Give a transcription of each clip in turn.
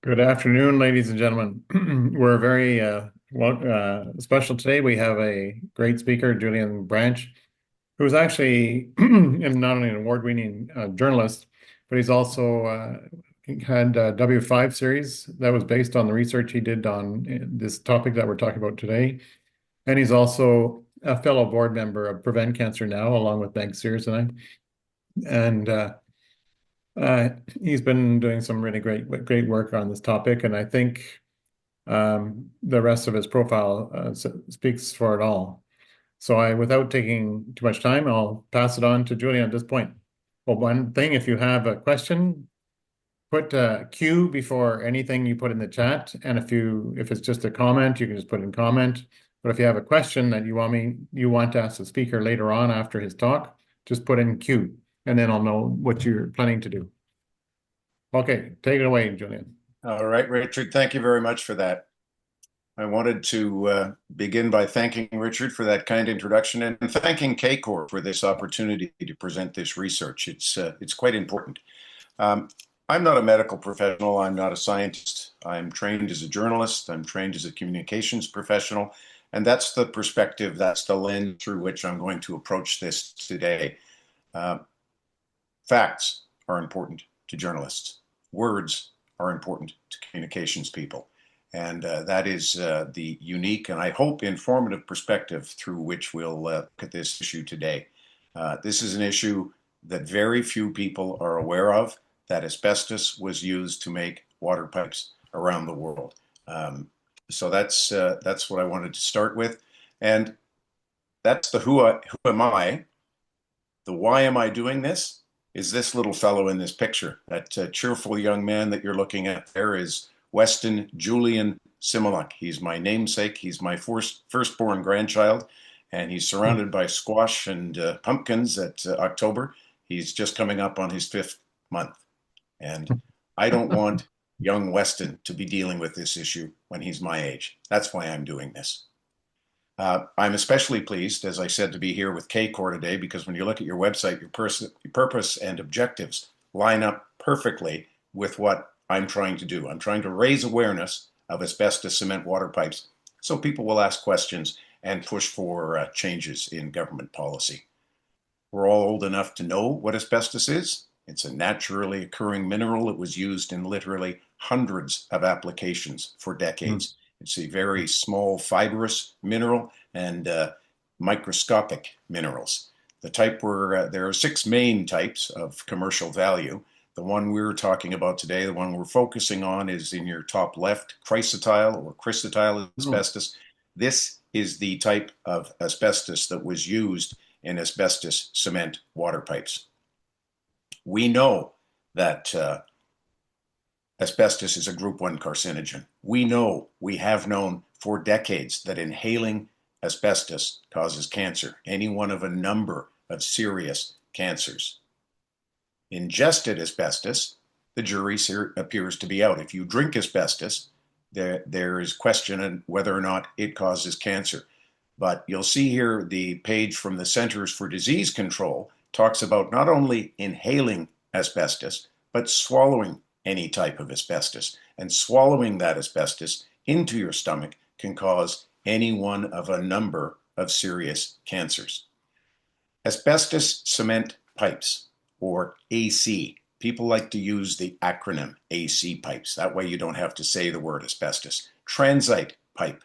Good afternoon, ladies and gentlemen. We're very special today. We have a great speaker, Julian Branch, who's actually not only an award-winning journalist, but he's also had a W5 series that was based on the research he did on this topic that we're talking about today. And he's also a fellow board member of Prevent Cancer Now, along with Meg Sears and I. And he's been doing some really great work on this topic, and I think the rest of his profile speaks for it all. So without taking too much time, I'll pass it on to Julian at this point. Well, one thing, if you have a question, put Q before anything you put in the chat, and if it's just a comment, you can just put in comment. But if you have a question that you want to ask the speaker later on after his talk, just put in Q, and then I'll know what you're planning to do. Okay, take it away, Julian. All right, Richard, thank you very much for that. I wanted to begin by thanking Richard for that kind introduction and thanking CACOR for this opportunity to present this research. It's quite important. Um, I'm not a medical professional. I'm not a scientist. I'm trained as a journalist. I'm trained as a communications professional. And that's the perspective, that's the lens through which I'm going to approach this today. Uh, Facts are important to journalists. Words are important to communications people. And that is the unique and I hope informative perspective through which we'll look at this issue today. This is an issue that very few people are aware of, that asbestos was used to make water pipes around the world. So that's what I wanted to start with. And that's the who am I? The why am I doing this? Is this little fellow in this picture. That cheerful young man that you're looking at there is Weston Julian Similuk. He's my namesake. He's my firstborn grandchild, and he's surrounded by squash and pumpkins at October. He's just coming up on his 5th month. And I don't want young Weston to be dealing with this issue when he's my age. That's why I'm doing this. I'm especially pleased, as I said, to be here with CACOR today because when you look at your website, your purpose and objectives line up perfectly with what I'm trying to do. I'm trying to raise awareness of asbestos cement water pipes so people will ask questions and push for changes in government policy. We're all old enough to know what asbestos is. It's a naturally occurring mineral. It was used in literally hundreds of applications for decades. It's a very small fibrous mineral and microscopic minerals. The type where there are 6 main types of commercial value. The one we're talking about today, the one we're focusing on, is in your top left, chrysotile or chrysotile asbestos. This is the type of asbestos that was used in asbestos cement water pipes. We know that asbestos is a group 1 carcinogen. We have known for decades that inhaling asbestos causes cancer, any one of a number of serious cancers. Ingested asbestos, the jury appears to be out. If you drink asbestos, there is question on whether or not it causes cancer. But you'll see here the page from the Centers for Disease Control talks about not only inhaling asbestos, but swallowing any type of asbestos. And swallowing that asbestos into your stomach can cause any one of a number of serious cancers. Asbestos cement pipes, or AC. People like to use the acronym AC pipes. That way you don't have to say the word asbestos. Transite pipe.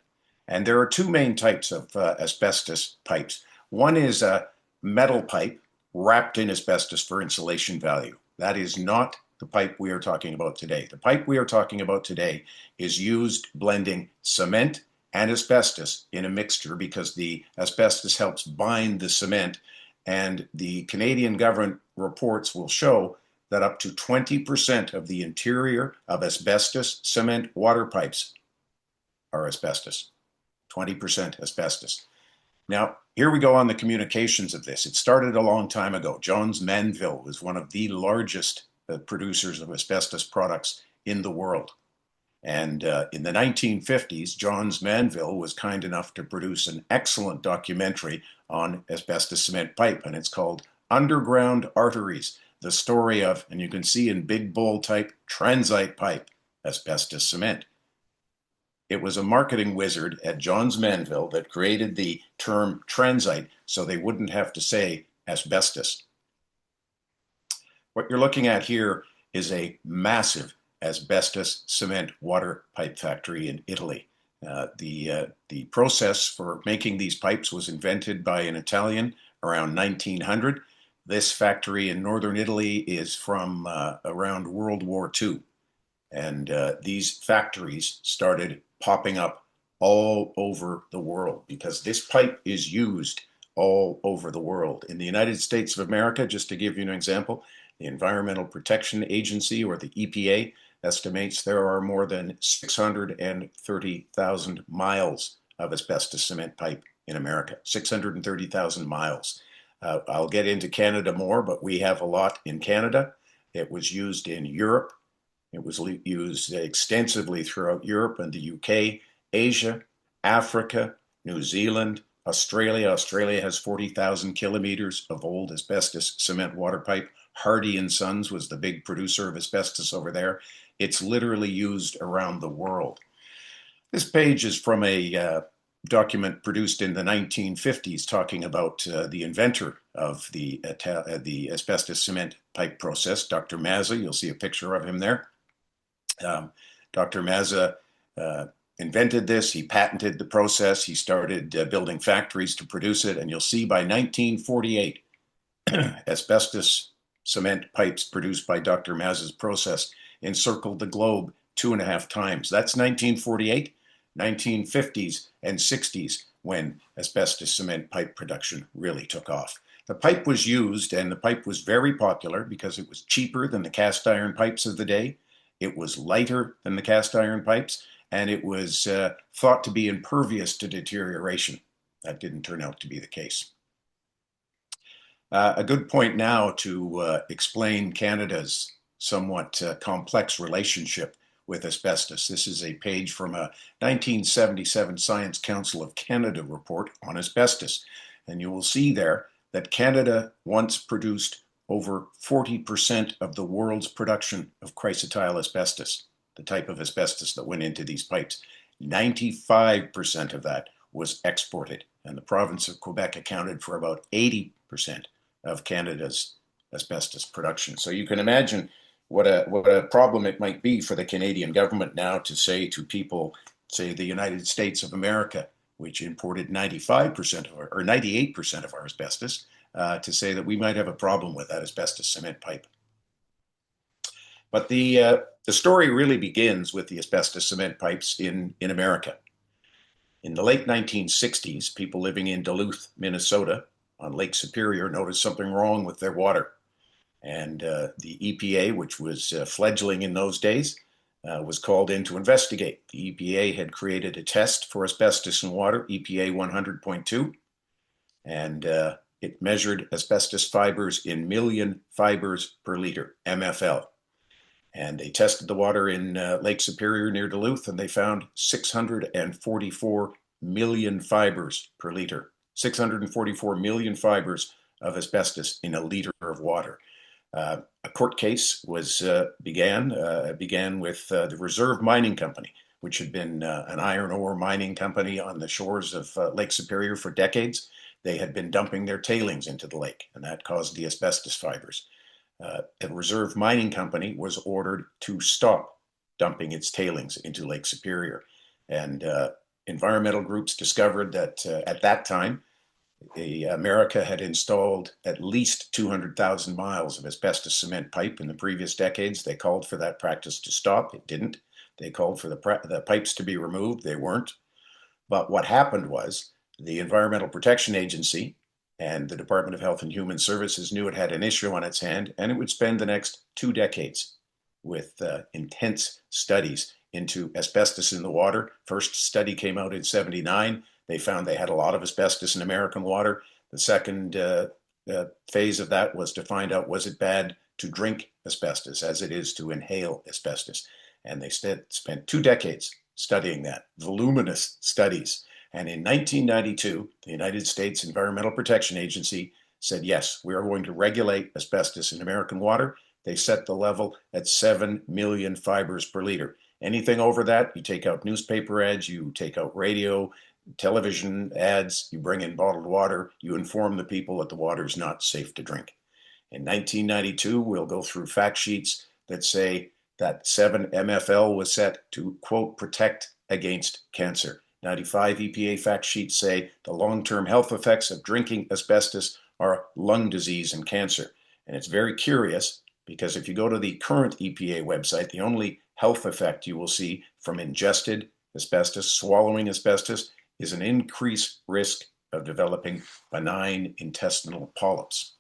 And there are 2 main types of asbestos pipes. One is a metal pipe wrapped in asbestos for insulation value. That is not the pipe we are talking about today. The pipe we are talking about today is used blending cement and asbestos in a mixture because the asbestos helps bind the cement, and the Canadian government reports will show that up to 20% of the interior of asbestos cement water pipes are asbestos. 20% asbestos. Now, here we go on the communications of this. It started a long time ago. Jones Manville was one of the largest producers of asbestos products in the world. And in the 1950s, Johns Manville was kind enough to produce an excellent documentary on asbestos cement pipe, and it's called Underground Arteries, the story of, and you can see in big bold type, transite pipe. asbestos cement. It was a marketing wizard at Johns Manville that created the term transite so they wouldn't have to say asbestos. What you're looking at here is a massive asbestos cement water pipe factory in Italy. The process for making these pipes was invented by an Italian around 1900. This factory in northern Italy is from around World War II. And these factories started popping up all over the world because this pipe is used all over the world. In the United States of America, just to give you an example, the Environmental Protection Agency, or the EPA, estimates there are more than 630,000 miles of asbestos cement pipe in America. 630,000 miles. I'll get into Canada more, but we have a lot in Canada. It was used in Europe. It was used extensively throughout Europe and the UK, Asia, Africa, New Zealand, Australia. Australia has 40,000 kilometers of old asbestos cement water pipe. Hardy and Sons was the big producer of asbestos over there. It's literally used around the world. This page is from a document produced in the 1950s talking about the inventor of the asbestos cement pipe process, Dr. Mazza. You'll see a picture of him there. Dr. Mazza invented this. He patented the process. He started building factories to produce it. And you'll see by 1948, asbestos cement pipes produced by Dr. Mazza's process encircled the globe 2.5 times. That's 1948, 1950s, and 60s when asbestos cement pipe production really took off. The pipe was used, and the pipe was very popular because it was cheaper than the cast iron pipes of the day. It was lighter than the cast iron pipes, and it was thought to be impervious to deterioration. That didn't turn out to be the case. A good point now to explain Canada's somewhat complex relationship with asbestos. This is a page from a 1977 Science Council of Canada report on asbestos. And you will see there that Canada once produced over 40% of the world's production of chrysotile asbestos, the type of asbestos that went into these pipes. 95% of that was exported, and the province of Quebec accounted for about 80% of Canada's asbestos production. So you can imagine what a problem it might be for the Canadian government now to say to people, say the United States of America, which imported 95% of or 98% of our asbestos, to say that we might have a problem with that asbestos cement pipe. But the story really begins with the asbestos cement pipes in America. In the late 1960s, people living in Duluth, Minnesota, on Lake Superior, noticed something wrong with their water. And the EPA, which was fledgling in those days, was called in to investigate. The EPA had created a test for asbestos in water, EPA 100.2, and it measured asbestos fibers in million fibers per liter, MFL. And they tested the water in Lake Superior near Duluth, and they found 644 million fibers per liter. 644 million fibers of asbestos in a liter of water. A court case began with the Reserve Mining Company, which had been an iron ore mining company on the shores of Lake Superior for decades. They had been dumping their tailings into the lake, and that caused the asbestos fibers. A Reserve Mining Company was ordered to stop dumping its tailings into Lake Superior. And environmental groups discovered that at that time, America had installed at least 200,000 miles of asbestos cement pipe in the previous decades. They called for that practice to stop. It didn't. They called for the pipes to be removed. They weren't. But what happened was the Environmental Protection Agency and the Department of Health and Human Services knew it had an issue on its hand, and it would spend the next 2 decades with intense studies into asbestos in the water. First study came out in '79. They found they had a lot of asbestos in American water. The second phase of that was to find out, was it bad to drink asbestos as it is to inhale asbestos? And they spent 2 decades studying that, voluminous studies. And in 1992, the United States Environmental Protection Agency said, yes, we are going to regulate asbestos in American water. They set the level at 7 million fibers per liter. Anything over that, you take out newspaper ads, you take out radio, television ads, you bring in bottled water, you inform the people that the water is not safe to drink. In 1992, we'll go through fact sheets that say that 7-MFL was set to, quote, protect against cancer. 95 EPA fact sheets say the long-term health effects of drinking asbestos are lung disease and cancer. And it's very curious because if you go to the current EPA website, the only health effect you will see from ingested asbestos, swallowing asbestos, is an increased risk of developing benign intestinal polyps.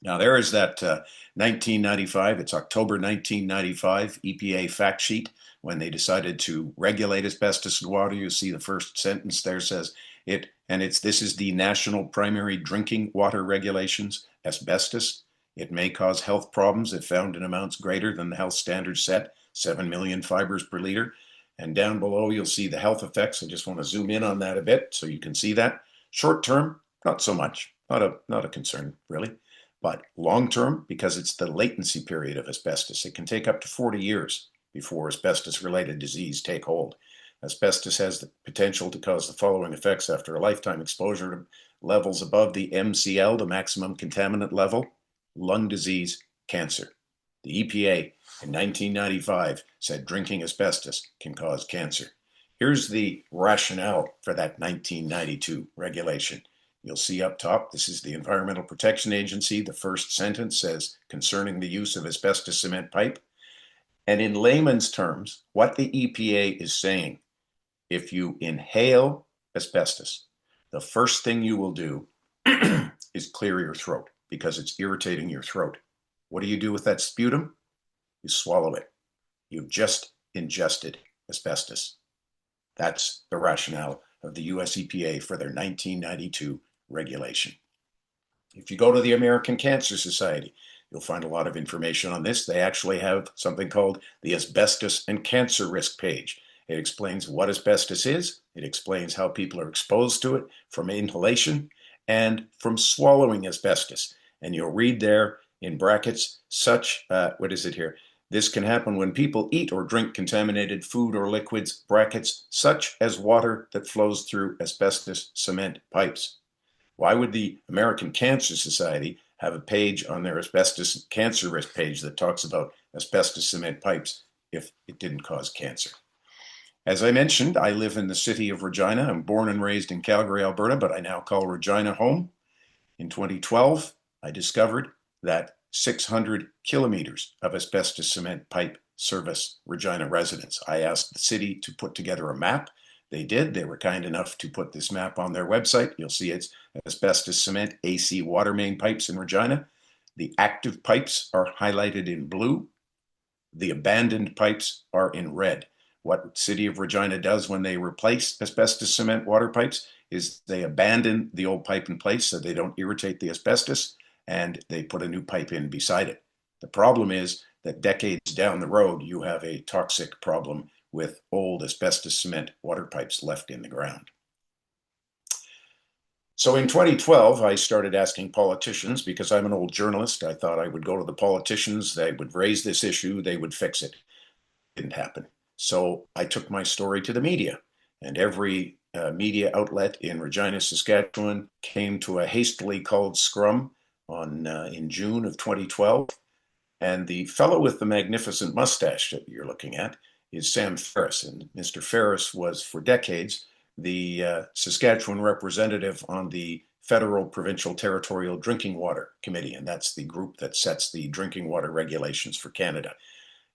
Now, there is that 1995, it's October 1995 EPA fact sheet when they decided to regulate asbestos in water. You see the first sentence there says this is the National Primary Drinking Water Regulations, asbestos. It may cause health problems if found in amounts greater than the health standards set, 7 million fibres per liter. And down below, you'll see the health effects. I just want to zoom in on that a bit so you can see that. Short term, not so much, not a concern really. But long term, because it's the latency period of asbestos, it can take up to 40 years before asbestos-related disease take hold. Asbestos has the potential to cause the following effects after a lifetime exposure to levels above the MCL, the maximum contaminant level: lung disease, cancer. The EPA in 1995 said drinking asbestos can cause cancer. Here's the rationale for that 1992 regulation. You'll see up top, this is the Environmental Protection Agency. The first sentence says, concerning the use of asbestos cement pipe. And in layman's terms, what the EPA is saying, if you inhale asbestos, the first thing you will do is clear your throat because it's irritating your throat. What do you do with that sputum? You swallow it. You've just ingested asbestos. That's the rationale of the US EPA for their 1992 regulation. If you go to the American Cancer Society, you'll find a lot of information on this. They actually have something called the Asbestos and Cancer Risk page. It explains what asbestos is. It explains how people are exposed to it from inhalation and from swallowing asbestos. And you'll read there in brackets, what is it here? This can happen when people eat or drink contaminated food or liquids, brackets, such as water that flows through asbestos cement pipes. Why would the American Cancer Society have a page on their asbestos cancer risk page that talks about asbestos cement pipes if it didn't cause cancer? As I mentioned, I live in the city of Regina. I'm born and raised in Calgary, Alberta, but I now call Regina home. In 2012, I discovered that 600 kilometers of asbestos cement pipe service Regina residents. I asked the city to put together a map. They did. They were kind enough to put this map on their website. You'll see it's asbestos cement AC water main pipes in Regina. The active pipes are highlighted in blue. The abandoned pipes are in red. What City of Regina does when they replace asbestos cement water pipes is they abandon the old pipe in place so they don't irritate the asbestos, and they put a new pipe in beside it. The problem is that decades down the road, you have a toxic problem with old asbestos cement water pipes left in the ground. So in 2012, I started asking politicians, because I'm an old journalist, I thought I would go to the politicians, they would raise this issue, they would fix it. It didn't happen. So I took my story to the media, and every media outlet in Regina, Saskatchewan came to a hastily called scrum in June of 2012. And the fellow with the magnificent mustache that you're looking at is Sam Ferris. And Mr. Ferris was for decades the Saskatchewan representative on the Federal Provincial Territorial Drinking Water Committee. And that's the group that sets the drinking water regulations for Canada.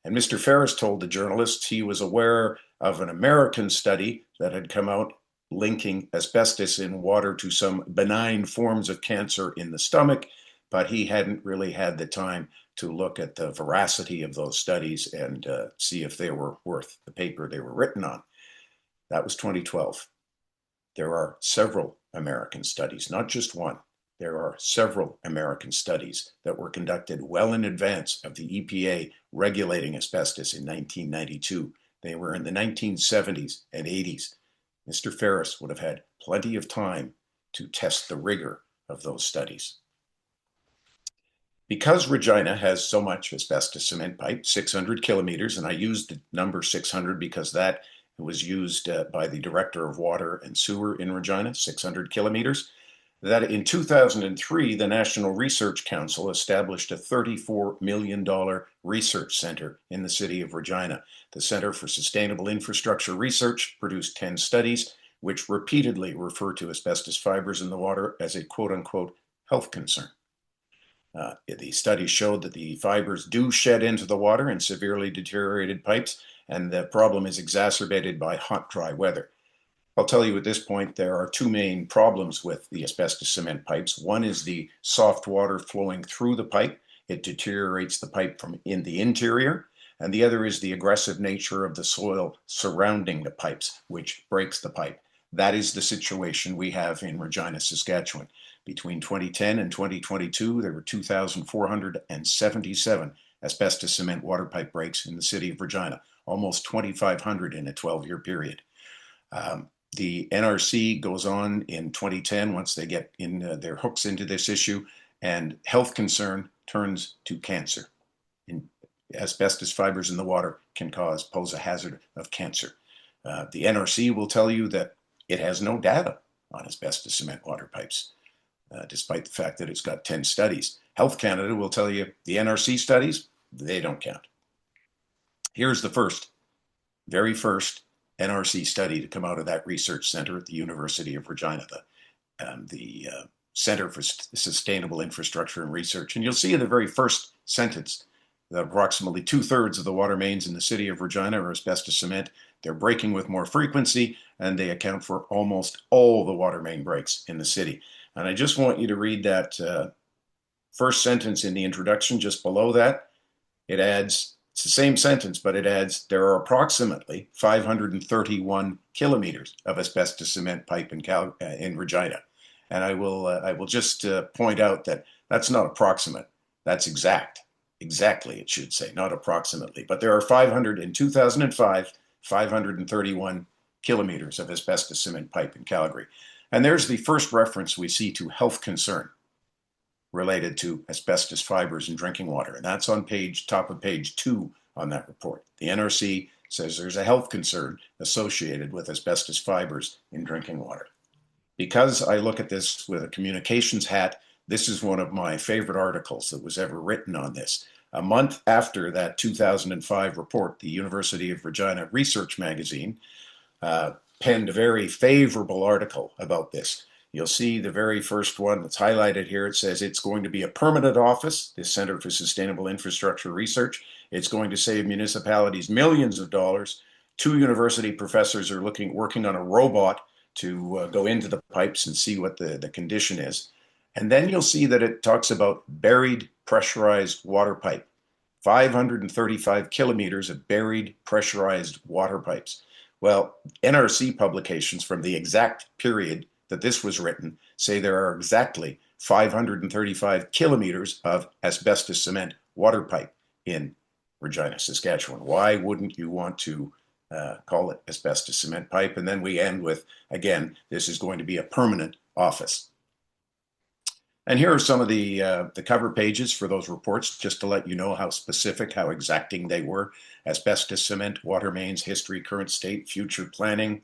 And Mr. Ferris told the journalists he was aware of an American study that had come out linking asbestos in water to some benign forms of cancer in the stomach, but he hadn't really had the time to look at the veracity of those studies and see if they were worth the paper they were written on. That was 2012. There are several American studies, not just one. There are several American studies that were conducted well in advance of the EPA regulating asbestos in 1992. They were in the 1970s and 80s. Mr. Ferris would have had plenty of time to test the rigor of those studies. Because Regina has so much asbestos cement pipe, 600 kilometers, and I used the number 600 because that was used by the Director of Water and Sewer in Regina, 600 kilometers, that in 2003, the National Research Council established a $34 million research center in the city of Regina. The Center for Sustainable Infrastructure Research produced 10 studies, which repeatedly refer to asbestos fibers in the water as a quote-unquote health concern. The studies showed that the fibers do shed into the water in severely deteriorated pipes, and the problem is exacerbated by hot, dry weather. I'll tell you at this point, there are two main problems with the asbestos cement pipes. One is the soft water flowing through the pipe. It deteriorates the pipe from in the interior. And the other is the aggressive nature of the soil surrounding the pipes, which breaks the pipe. That is the situation we have in Regina, Saskatchewan. Between 2010 and 2022, there were 2,477 asbestos cement water pipe breaks in the city of Regina, almost 2,500 in a 12-year period. The NRC goes on in 2010, once they get in their hooks into this issue, and health concern turns to cancer. Asbestos fibers in the water can pose a hazard of cancer. The NRC will tell you that it has no data on asbestos cement water pipes, despite the fact that it's got 10 studies. Health Canada will tell you the NRC studies, they don't count. Here's the very first NRC study to come out of that research center at the University of Regina, the Center for Sustainable Infrastructure and Research. And you'll see in the very first sentence that approximately 2/3 of the water mains in the city of Regina are asbestos cement. They're breaking with more frequency, and they account for almost all the water main breaks in the city. And I just want you to read that first sentence in the introduction just below that. It adds, it's the same sentence, but it adds, there are approximately 531 kilometers of asbestos cement pipe in Regina. And I will just point out that that's not approximate, that's exactly it should say, not approximately. But there are in 2005, 531 kilometers of asbestos cement pipe in Calgary. And there's the first reference we see to health concern related to asbestos fibers in drinking water. And that's on top of page 2 on that report. The NRC says there's a health concern associated with asbestos fibers in drinking water. Because I look at this with a communications hat, this is one of my favorite articles that was ever written on this. A month after that 2005 report, the University of Regina Research Magazine penned a very favorable article about this. You'll see the very first one that's highlighted here. It says it's going to be a permanent office, this Center for Sustainable Infrastructure Research. It's going to save municipalities millions of dollars. 2 university professors are working on a robot to go into the pipes and see what the condition is. And then you'll see that it talks about buried pressurized water pipe, 535 kilometers of buried pressurized water pipes. Well, NRC publications from the exact period that this was written say there are exactly 535 kilometers of asbestos cement water pipe in Regina, Saskatchewan. Why wouldn't you want to call it asbestos cement pipe? And then we end with, again, this is going to be a permanent office. And here are some of the cover pages for those reports, just to let you know how specific, how exacting they were. Asbestos cement, water mains, history, current state, future planning,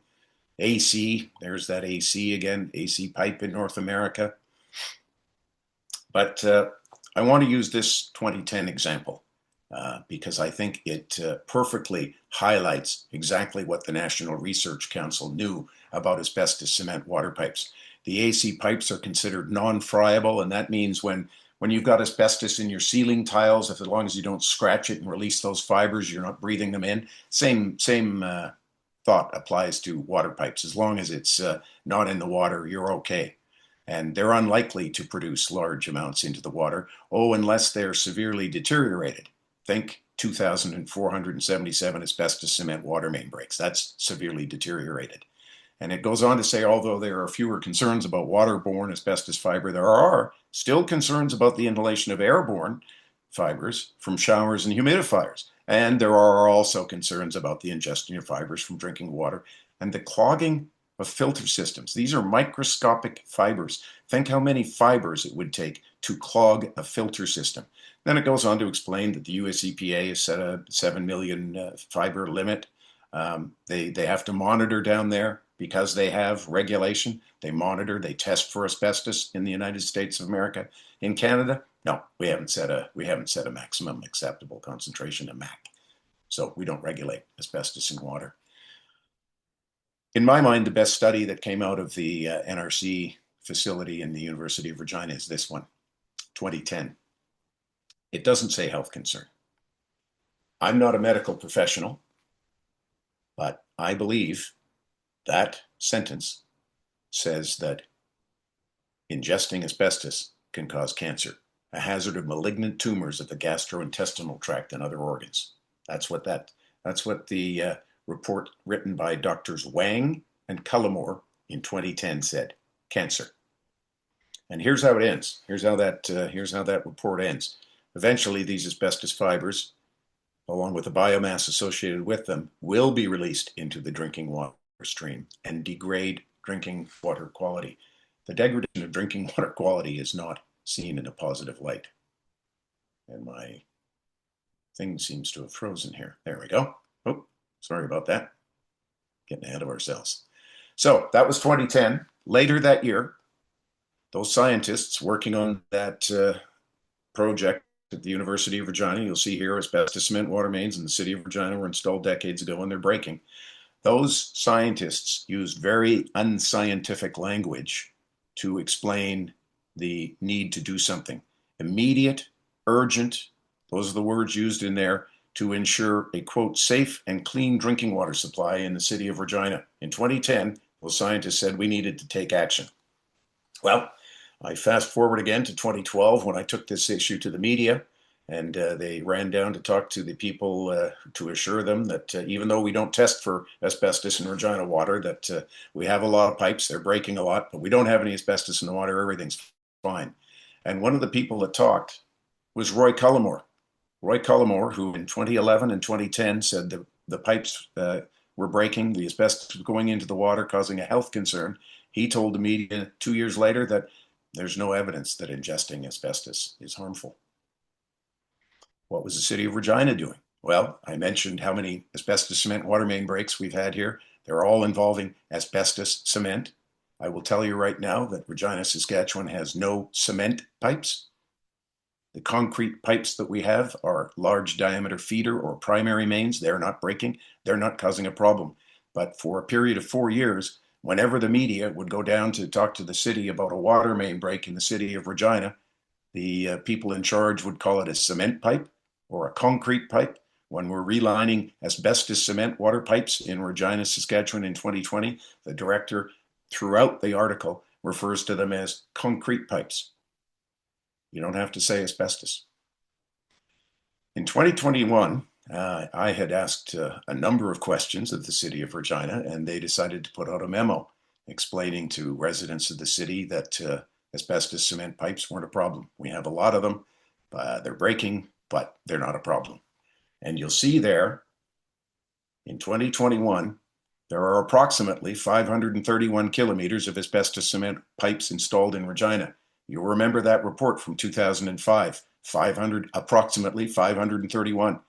AC, there's that AC again, AC pipe in North America. But I want to use this 2010 example because I think it perfectly highlights exactly what the National Research Council knew about asbestos cement water pipes. The AC pipes are considered non-friable, and that means when you've got asbestos in your ceiling tiles, as long as you don't scratch it and release those fibers, you're not breathing them in. Same thought applies to water pipes. As long as it's not in the water, you're okay. And they're unlikely to produce large amounts into the water, unless they're severely deteriorated. Think 2,477 asbestos cement water main breaks. That's severely deteriorated. And it goes on to say, although there are fewer concerns about waterborne asbestos fiber, there are still concerns about the inhalation of airborne fibers from showers and humidifiers. And there are also concerns about the ingestion of fibers from drinking water and the clogging of filter systems. These are microscopic fibers. Think how many fibers it would take to clog a filter system. Then it goes on to explain that the US EPA has set a 7 million fiber limit. They have to monitor down there because they have regulation. They monitor, they test for asbestos in the United States of America. In Canada, no, we haven't set a maximum acceptable concentration, a MAC. So we don't regulate asbestos in water. In my mind, the best study that came out of the NRC facility in the University of Regina is this one, 2010. It doesn't say health concern. I'm not a medical professional, but I believe that sentence says that ingesting asbestos can cause cancer, a hazard of malignant tumors of the gastrointestinal tract and other organs. That's what the report written by Doctors Wang and Cullimore in 2010 said. Cancer. And here's how it ends. Here's how that report ends. Eventually, these asbestos fibers, along with the biomass associated with them, will be released into the drinking water stream and degrade drinking water quality. The degradation of drinking water quality is not seen in a positive light. And my thing seems to have frozen here. There we go. Oh, sorry about that. Getting ahead of ourselves. So that was 2010. Later that year, those scientists working on that project at the University of Regina, you'll see here asbestos-cement water mains in the city of Regina were installed decades ago and they're breaking. Those scientists used very unscientific language to explain the need to do something. Immediate, urgent, those are the words used in there, to ensure a, quote, safe and clean drinking water supply in the city of Regina. In 2010, those scientists said we needed to take action. Well, I fast forward again to 2012 when I took this issue to the media, and they ran down to talk to the people to assure them that even though we don't test for asbestos in Regina water, that we have a lot of pipes, they're breaking a lot, but we don't have any asbestos in the water, everything's fine. And one of the people that talked was Roy Cullimore. Roy Cullimore, who in 2011 and 2010 said the pipes were breaking, the asbestos was going into the water, causing a health concern. He told the media 2 years later that there's no evidence that ingesting asbestos is harmful. What was the city of Regina doing? Well, I mentioned how many asbestos-cement water main breaks we've had here. They're all involving asbestos cement. I will tell you right now that Regina, Saskatchewan has no cement pipes. The concrete pipes that we have are large diameter feeder or primary mains. They're not breaking. They're not causing a problem. But for a period of 4 years, whenever the media would go down to talk to the city about a water main break in the city of Regina, the people in charge would call it a cement pipe or a concrete pipe. When we're relining asbestos cement water pipes in Regina, Saskatchewan in 2020, the director throughout the article refers to them as concrete pipes. You don't have to say asbestos. In 2021, I had asked a number of questions of the city of Regina, and they decided to put out a memo explaining to residents of the city that asbestos cement pipes weren't a problem. We have a lot of them. They're breaking, but they're not a problem. And you'll see there, in 2021, there are approximately 531 kilometers of asbestos cement pipes installed in Regina. You'll remember that report from 2005, approximately 531.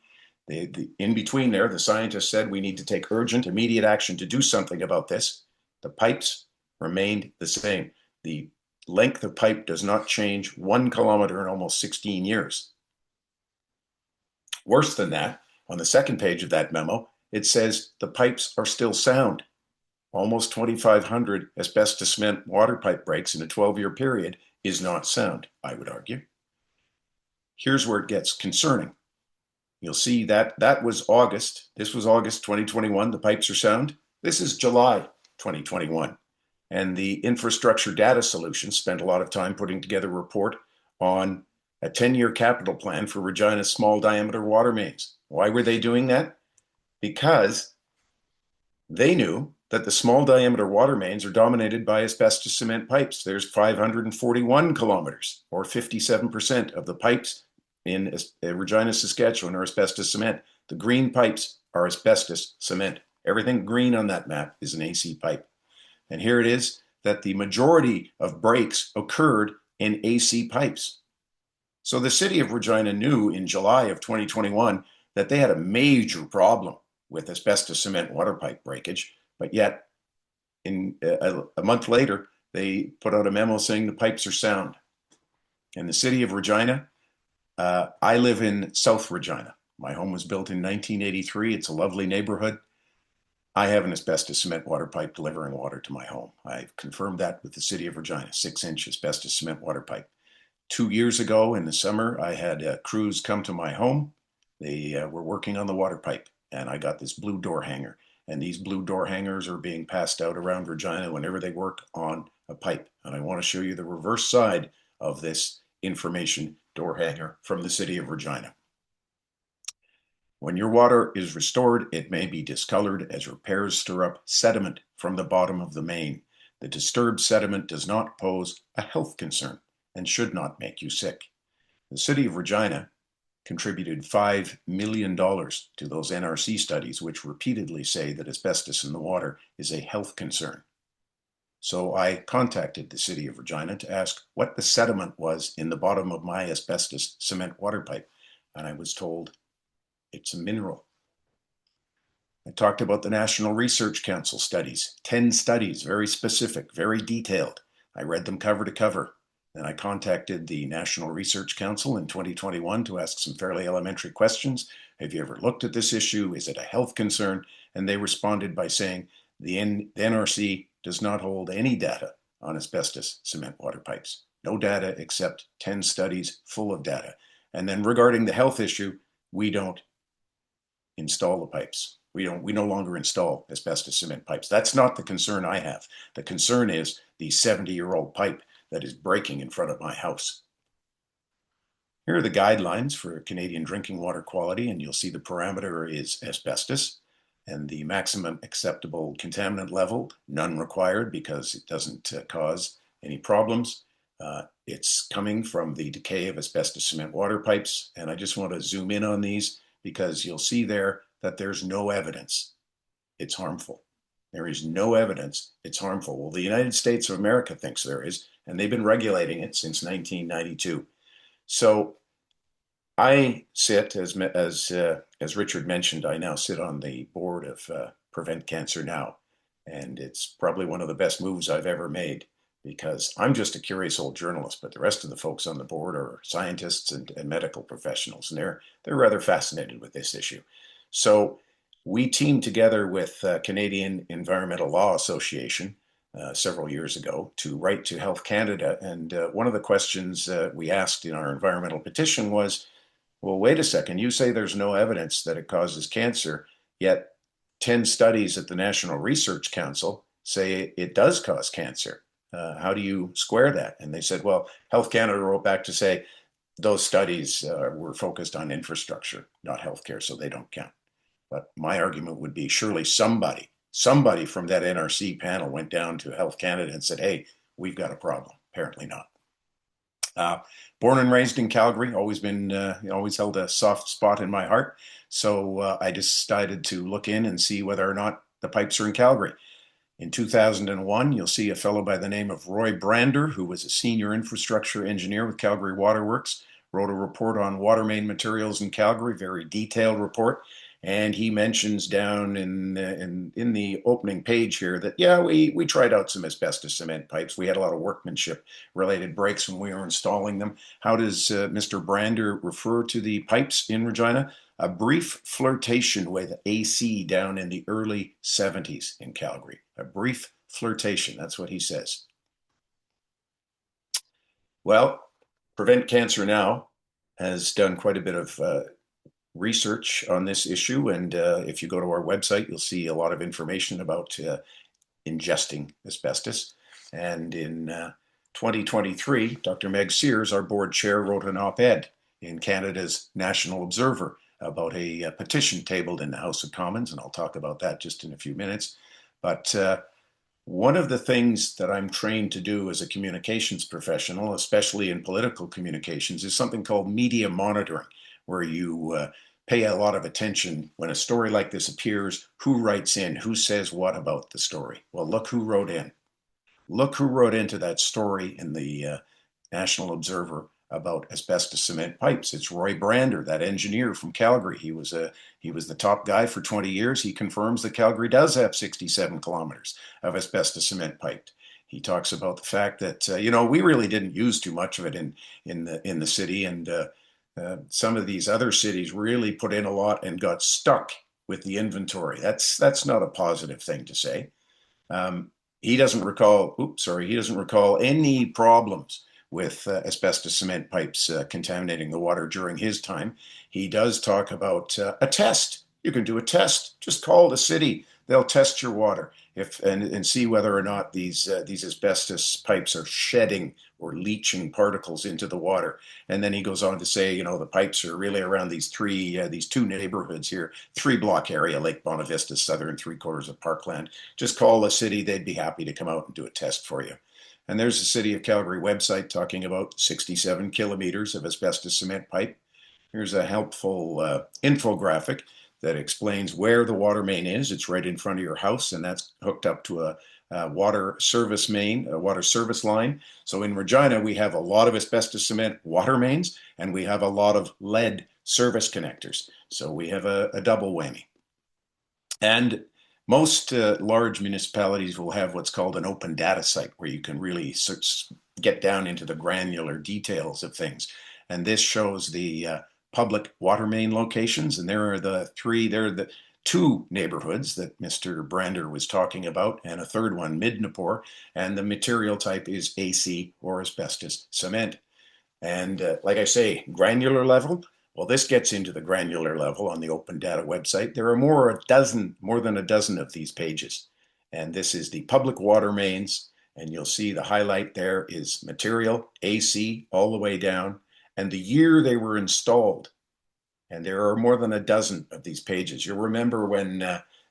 In between there, the scientists said we need to take urgent, immediate action to do something about this. The pipes remained the same. The length of pipe does not change 1 kilometer in almost 16 years. Worse than that, on the second page of that memo, it says the pipes are still sound. Almost 2,500 asbestos cement water pipe breaks in a 12-year period is not sound, I would argue. Here's where it gets concerning. You'll see that was August. This was August 2021. The pipes are sound. This is July 2021. And the Infrastructure Data Solutions spent a lot of time putting together a report on a 10-year capital plan for Regina's small diameter water mains. Why were they doing that? Because they knew that the small diameter water mains are dominated by asbestos cement pipes. There's 541 kilometers, or 57% of the pipes in Regina, Saskatchewan are asbestos cement. The green pipes are asbestos cement. Everything green on that map is an AC pipe. And here it is that the majority of breaks occurred in AC pipes. So the city of Regina knew in July of 2021 that they had a major problem with asbestos cement water pipe breakage, but yet in a month later, they put out a memo saying the pipes are sound. In the city of Regina, I live in South Regina. My home was built in 1983. It's a lovely neighborhood. I have an asbestos cement water pipe delivering water to my home. I've confirmed that with the city of Regina, 6-inch asbestos cement water pipe. 2 years ago in the summer, I had crews come to my home. They were working on the water pipe, and I got this blue door hanger. And these blue door hangers are being passed out around Regina whenever they work on a pipe. And I want to show you the reverse side of this information door hanger from the city of Regina. When your water is restored, it may be discolored as repairs stir up sediment from the bottom of the main. The disturbed sediment does not pose a health concern and should not make you sick. The city of Regina contributed $5 million to those NRC studies, which repeatedly say that asbestos in the water is a health concern. So I contacted the city of Regina to ask what the sediment was in the bottom of my asbestos cement water pipe, and I was told it's a mineral. I talked about the National Research Council studies, 10 studies, very specific, very detailed. I read them cover to cover. Then I contacted the National Research Council in 2021 to ask some fairly elementary questions. Have you ever looked at this issue? Is it a health concern? And they responded by saying the NRC does not hold any data on asbestos cement water pipes. No data except 10 studies full of data. And then regarding the health issue, we don't install the pipes. We no longer install asbestos cement pipes. That's not the concern I have. The concern is the 70-year-old pipe that is breaking in front of my house. Here are the guidelines for Canadian drinking water quality, and you'll see the parameter is asbestos, and the maximum acceptable contaminant level, none required because it doesn't cause any problems. It's coming from the decay of asbestos cement water pipes, and I just want to zoom in on these because you'll see there that there's no evidence it's harmful. There is no evidence it's harmful. Well, the United States of America thinks there is, and they've been regulating it since 1992. So I sit, as Richard mentioned, I now sit on the board of Prevent Cancer Now, and it's probably one of the best moves I've ever made because I'm just a curious old journalist, but the rest of the folks on the board are scientists and medical professionals, and they're rather fascinated with this issue. So we teamed together with Canadian Environmental Law Association several years ago to write to Health Canada, and one of the questions we asked in our environmental petition was, well, wait a second, you say there's no evidence that it causes cancer, yet 10 studies at the National Research Council say it does cause cancer. How do you square that? And they said, well, Health Canada wrote back to say those studies were focused on infrastructure, not healthcare, so they don't count. But my argument would be surely somebody from that NRC panel went down to Health Canada and said, hey, we've got a problem. Apparently not. Born and raised in Calgary, always held a soft spot in my heart. So I decided to look in and see whether or not the pipes are in Calgary. In 2001, you'll see a fellow by the name of Roy Brander, who was a senior infrastructure engineer with Calgary Waterworks, wrote a report on water main materials in Calgary, very detailed report. And he mentions down in the opening page here that, yeah, we tried out some asbestos cement pipes. We had a lot of workmanship related breaks when we were installing them. How does Mr. Brander refer to the pipes in Regina? A brief flirtation with AC down in the early 70s in Calgary. A brief flirtation, that's what he says. Well, Prevent Cancer Now has done quite a bit of research on this issue, and if you go to our website, you'll see a lot of information about ingesting asbestos. And in 2023, Dr. Meg Sears, our board chair, wrote an op-ed in Canada's National Observer about a petition tabled in the House of Commons, and I'll talk about that just in a few minutes. But one of the things that I'm trained to do as a communications professional, especially in political communications, is something called media monitoring, where you pay a lot of attention when a story like this appears, who writes in, who says what about the story. Well, look who wrote in. Look who wrote into that story in the National Observer about asbestos cement pipes. It's Roy Brander, that engineer from Calgary. He was the top guy for 20 years. He confirms that Calgary does have 67 kilometers of asbestos cement pipe. He talks about the fact that we really didn't use too much of it in the city, and some of these other cities really put in a lot and got stuck with the inventory. That's not a positive thing to say. Um, he doesn't recall. Oops, sorry. He doesn't recall any problems with asbestos cement pipes contaminating the water during his time. He does talk about a test. You can do a test. Just call the city. They'll test your water and see whether or not these asbestos pipes are shedding or leaching particles into the water. And then he goes on to say, the pipes are really around these two neighborhoods here, 3-block area, Lake Bonavista, southern 3/4 of Parkland. Just call the city; they'd be happy to come out and do a test for you. And there's the City of Calgary website talking about 67 kilometers of asbestos cement pipe. Here's a helpful infographic that explains where the water main is. It's right in front of your house, and that's hooked up to a water service main, a water service line. So in Regina, we have a lot of asbestos cement water mains, and we have a lot of lead service connectors. So we have a double whammy. And most large municipalities will have what's called an open data site where you can really get down into the granular details of things. And this shows the public water main locations. And there are the two neighborhoods that Mr. Brander was talking about, and a third one, Midnapore. And the material type is AC, or asbestos cement. And like I say, granular level. Well, this gets into the granular level on the Open Data website. There are more than a dozen of these pages. And this is the public water mains. And you'll see the highlight there is material, AC, all the way down, and the year they were installed. And there are more than a dozen of these pages. You'll remember when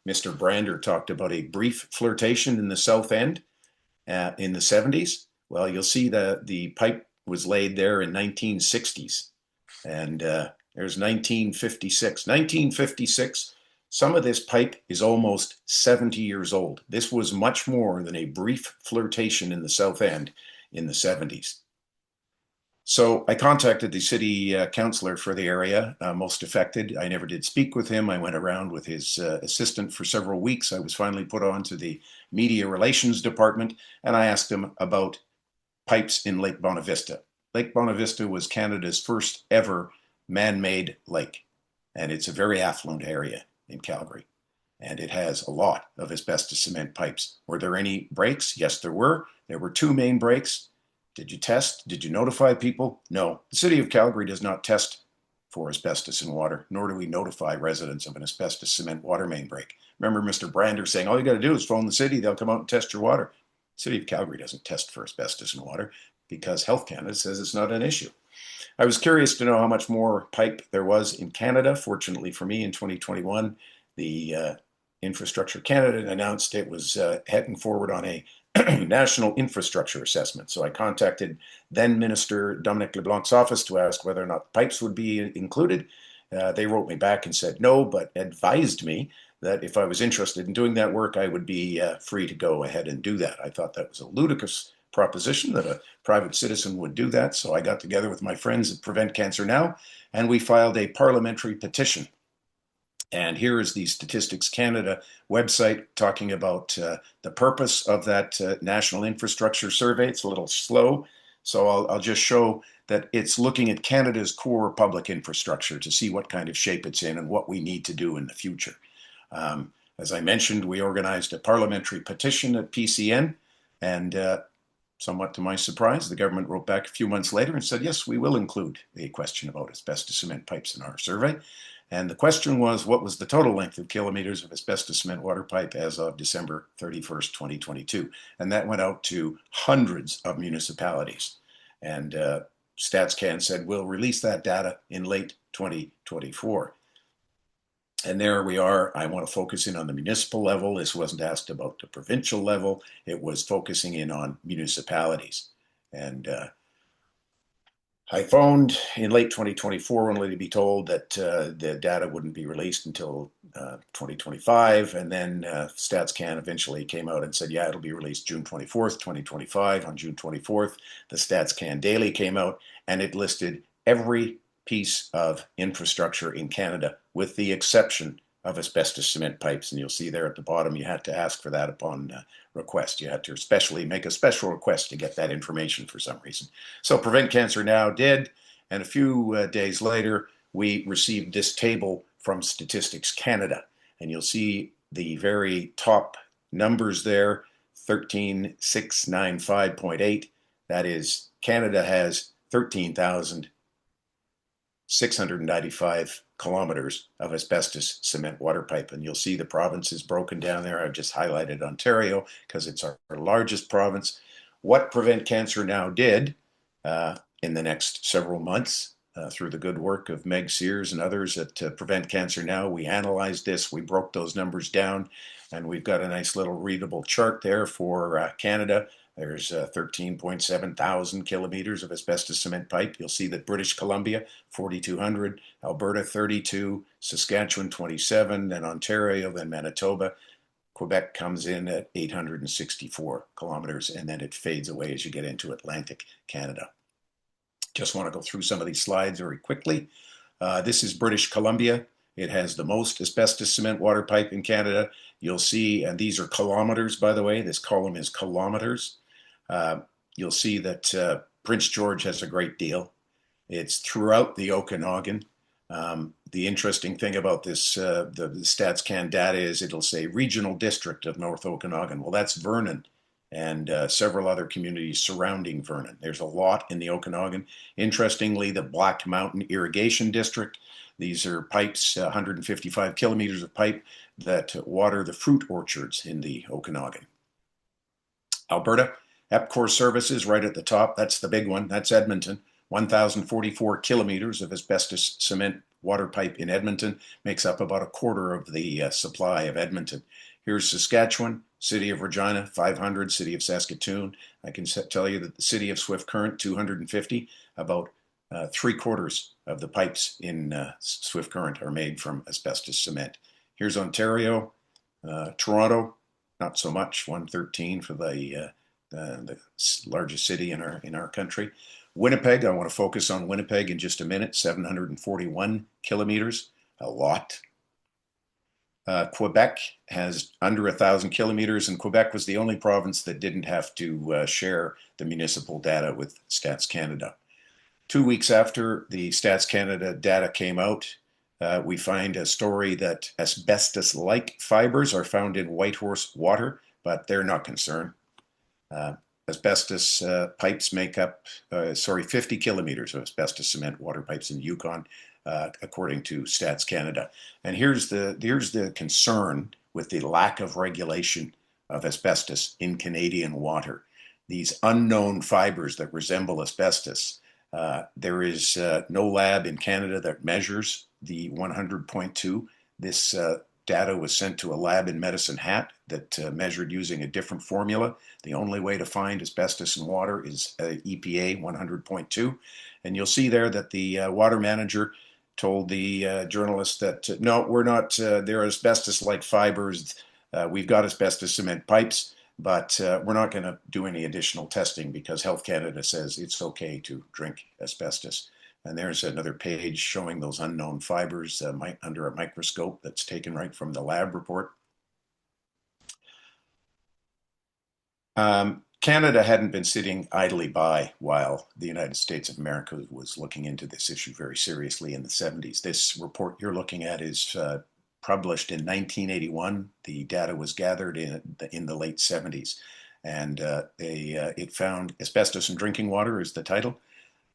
Mr. Brander talked about a brief flirtation in the South End in the 70s. Well, you'll see the pipe was laid there in 1960s. And there's 1956. 1956, some of this pipe is almost 70 years old. This was much more than a brief flirtation in the South End in the 70s. So I contacted the city councillor for the area most affected. I never did speak with him. I went around with his assistant for several weeks. I was finally put on to the media relations department, and I asked him about pipes in Lake Bonavista. Lake Bonavista was Canada's first ever man-made lake, and it's a very affluent area in Calgary, and it has a lot of asbestos cement pipes. Were there any breaks? Yes, there were. There were 2 main breaks. Did you test? Did you notify people? No. The City of Calgary does not test for asbestos in water, nor do we notify residents of an asbestos cement water main break. Remember Mr. Brander saying, all you got to do is phone the city, they'll come out and test your water. The City of Calgary doesn't test for asbestos in water because Health Canada says it's not an issue. I was curious to know how much more pipe there was in Canada. Fortunately for me, in 2021, the Infrastructure Canada announced it was heading forward on a national infrastructure assessment. So I contacted then Minister Dominic LeBlanc's office to ask whether or not pipes would be included. They wrote me back and said no, but advised me that if I was interested in doing that work, I would be free to go ahead and do that. I thought that was a ludicrous proposition that a private citizen would do that. So I got together with my friends at Prevent Cancer Now, and we filed a parliamentary petition. And here is the Statistics Canada website talking about the purpose of that National Infrastructure Survey. It's a little slow, so I'll just show that it's looking at Canada's core public infrastructure to see what kind of shape it's in and what we need to do in the future. As I mentioned, we organized a parliamentary petition at PCN, and somewhat to my surprise, the government wrote back a few months later and said, yes, we will include a question about asbestos cement pipes in our survey. And the question was, what was the total length of kilometers of asbestos cement water pipe as of December 31st, 2022? And that went out to hundreds of municipalities. And StatsCan said, we'll release that data in late 2024. And there we are. I want to focus in on the municipal level. This wasn't asked about the provincial level. It was focusing in on municipalities. And I phoned in late 2024 only to be told that the data wouldn't be released until 2025, and then StatsCan eventually came out and said, yeah, it'll be released June 24th, 2025. On June 24th, the StatsCan Daily came out, and it listed every piece of infrastructure in Canada, with the exception of asbestos cement pipes. And you'll see there at the bottom, you had to ask for that upon request. You had to especially make a special request to get that information for some reason. So Prevent Cancer Now did, and a few days later, we received this table from Statistics Canada. And you'll see the very top numbers there, 13695.8. That is, Canada has 13,695 kilometers of asbestos cement water pipe. And you'll see the provinces broken down there. I've just highlighted Ontario because it's our largest province. What Prevent Cancer Now did in the next several months, through the good work of Meg Sears and others at Prevent Cancer Now, we analyzed this, we broke those numbers down, and we've got a nice little readable chart there for Canada. There's 13.7 thousand kilometers of asbestos cement pipe. You'll see that British Columbia, 4,200, Alberta, 32, Saskatchewan, 27, then Ontario, then Manitoba. Quebec comes in at 864 kilometers, and then it fades away as you get into Atlantic Canada. Just want to go through some of these slides very quickly. This is British Columbia. It has the most asbestos cement water pipe in Canada. You'll see, and these are kilometers, by the way. This column is kilometers. You'll see that Prince George has a great deal. It's throughout the Okanagan. The interesting thing about this, the StatsCan data is it'll say Regional District of North Okanagan. Well, that's Vernon and several other communities surrounding Vernon. There's a lot in the Okanagan. Interestingly, the Black Mountain Irrigation District, these are pipes, 155 kilometers of pipe that water the fruit orchards in the Okanagan. Alberta, EPCOR Services right at the top, that's the big one, that's Edmonton. 1,044 kilometers of asbestos cement water pipe in Edmonton, makes up about a quarter of the supply of Edmonton. Here's Saskatchewan, City of Regina, 500, City of Saskatoon. I can tell you that the City of Swift Current, 250, about 3/4 of the pipes in Swift Current are made from asbestos cement. Here's Ontario, Toronto, not so much, 113 for the largest city in our country. Winnipeg, I want to focus on Winnipeg in just a minute, 741 kilometers, a lot. Quebec has under 1,000 kilometers, and Quebec was the only province that didn't have to share the municipal data with Stats Canada. 2 weeks after the Stats Canada data came out, we find a story that asbestos-like fibres are found in Whitehorse water, but they're not concerned. Asbestos pipes make up, 50 kilometers of asbestos cement water pipes in the Yukon, according to Stats Canada. And here's the concern with the lack of regulation of asbestos in Canadian water. These unknown fibers that resemble asbestos. There is no lab in Canada that measures the 100.2. This data was sent to a lab in Medicine Hat that measured using a different formula. The only way to find asbestos in water is EPA 100.2. And you'll see there that the water manager told the journalist that, no, we're not, they're asbestos-like fibers. We've got asbestos cement pipes, but we're not going to do any additional testing because Health Canada says it's okay to drink asbestos. And there's another page showing those unknown fibers under a microscope that's taken right from the lab report. Canada hadn't been sitting idly by while the United States of America was looking into this issue very seriously in the 70s. This report you're looking at is published in 1981. The data was gathered in the late 70s. And it found asbestos in drinking water is the title.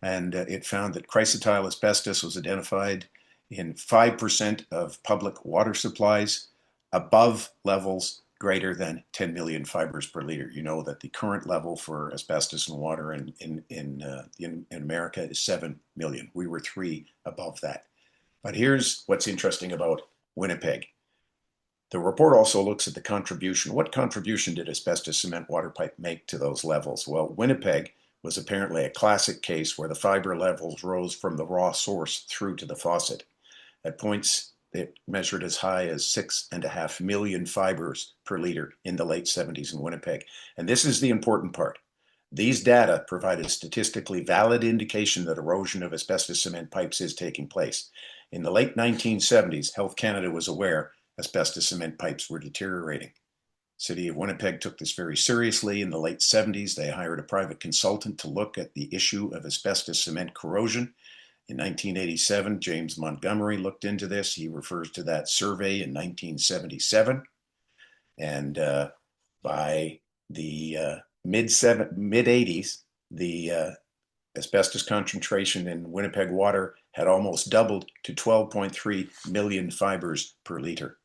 And it found that chrysotile asbestos was identified in 5% of public water supplies above levels greater than 10 million fibers per liter. You know that the current level for asbestos in water in America is 7 million. We were 3 above that. But here's what's interesting about Winnipeg. The report also looks at the contribution. What contribution did asbestos cement water pipe make to those levels? Well, Winnipeg was apparently a classic case where the fiber levels rose from the raw source through to the faucet. At points it measured as high as 6.5 million fibres per liter in the late 70s in Winnipeg. And this is the important part. These data provide a statistically valid indication that erosion of asbestos cement pipes is taking place. In the late 1970s, Health Canada was aware asbestos cement pipes were deteriorating. City of Winnipeg took this very seriously. In the late 70s, they hired a private consultant to look at the issue of asbestos cement corrosion. In 1987, James Montgomery looked into this. He refers to that survey in 1977. And by the mid-80s, the asbestos concentration in Winnipeg water had almost doubled to 12.3 million fibres per liter.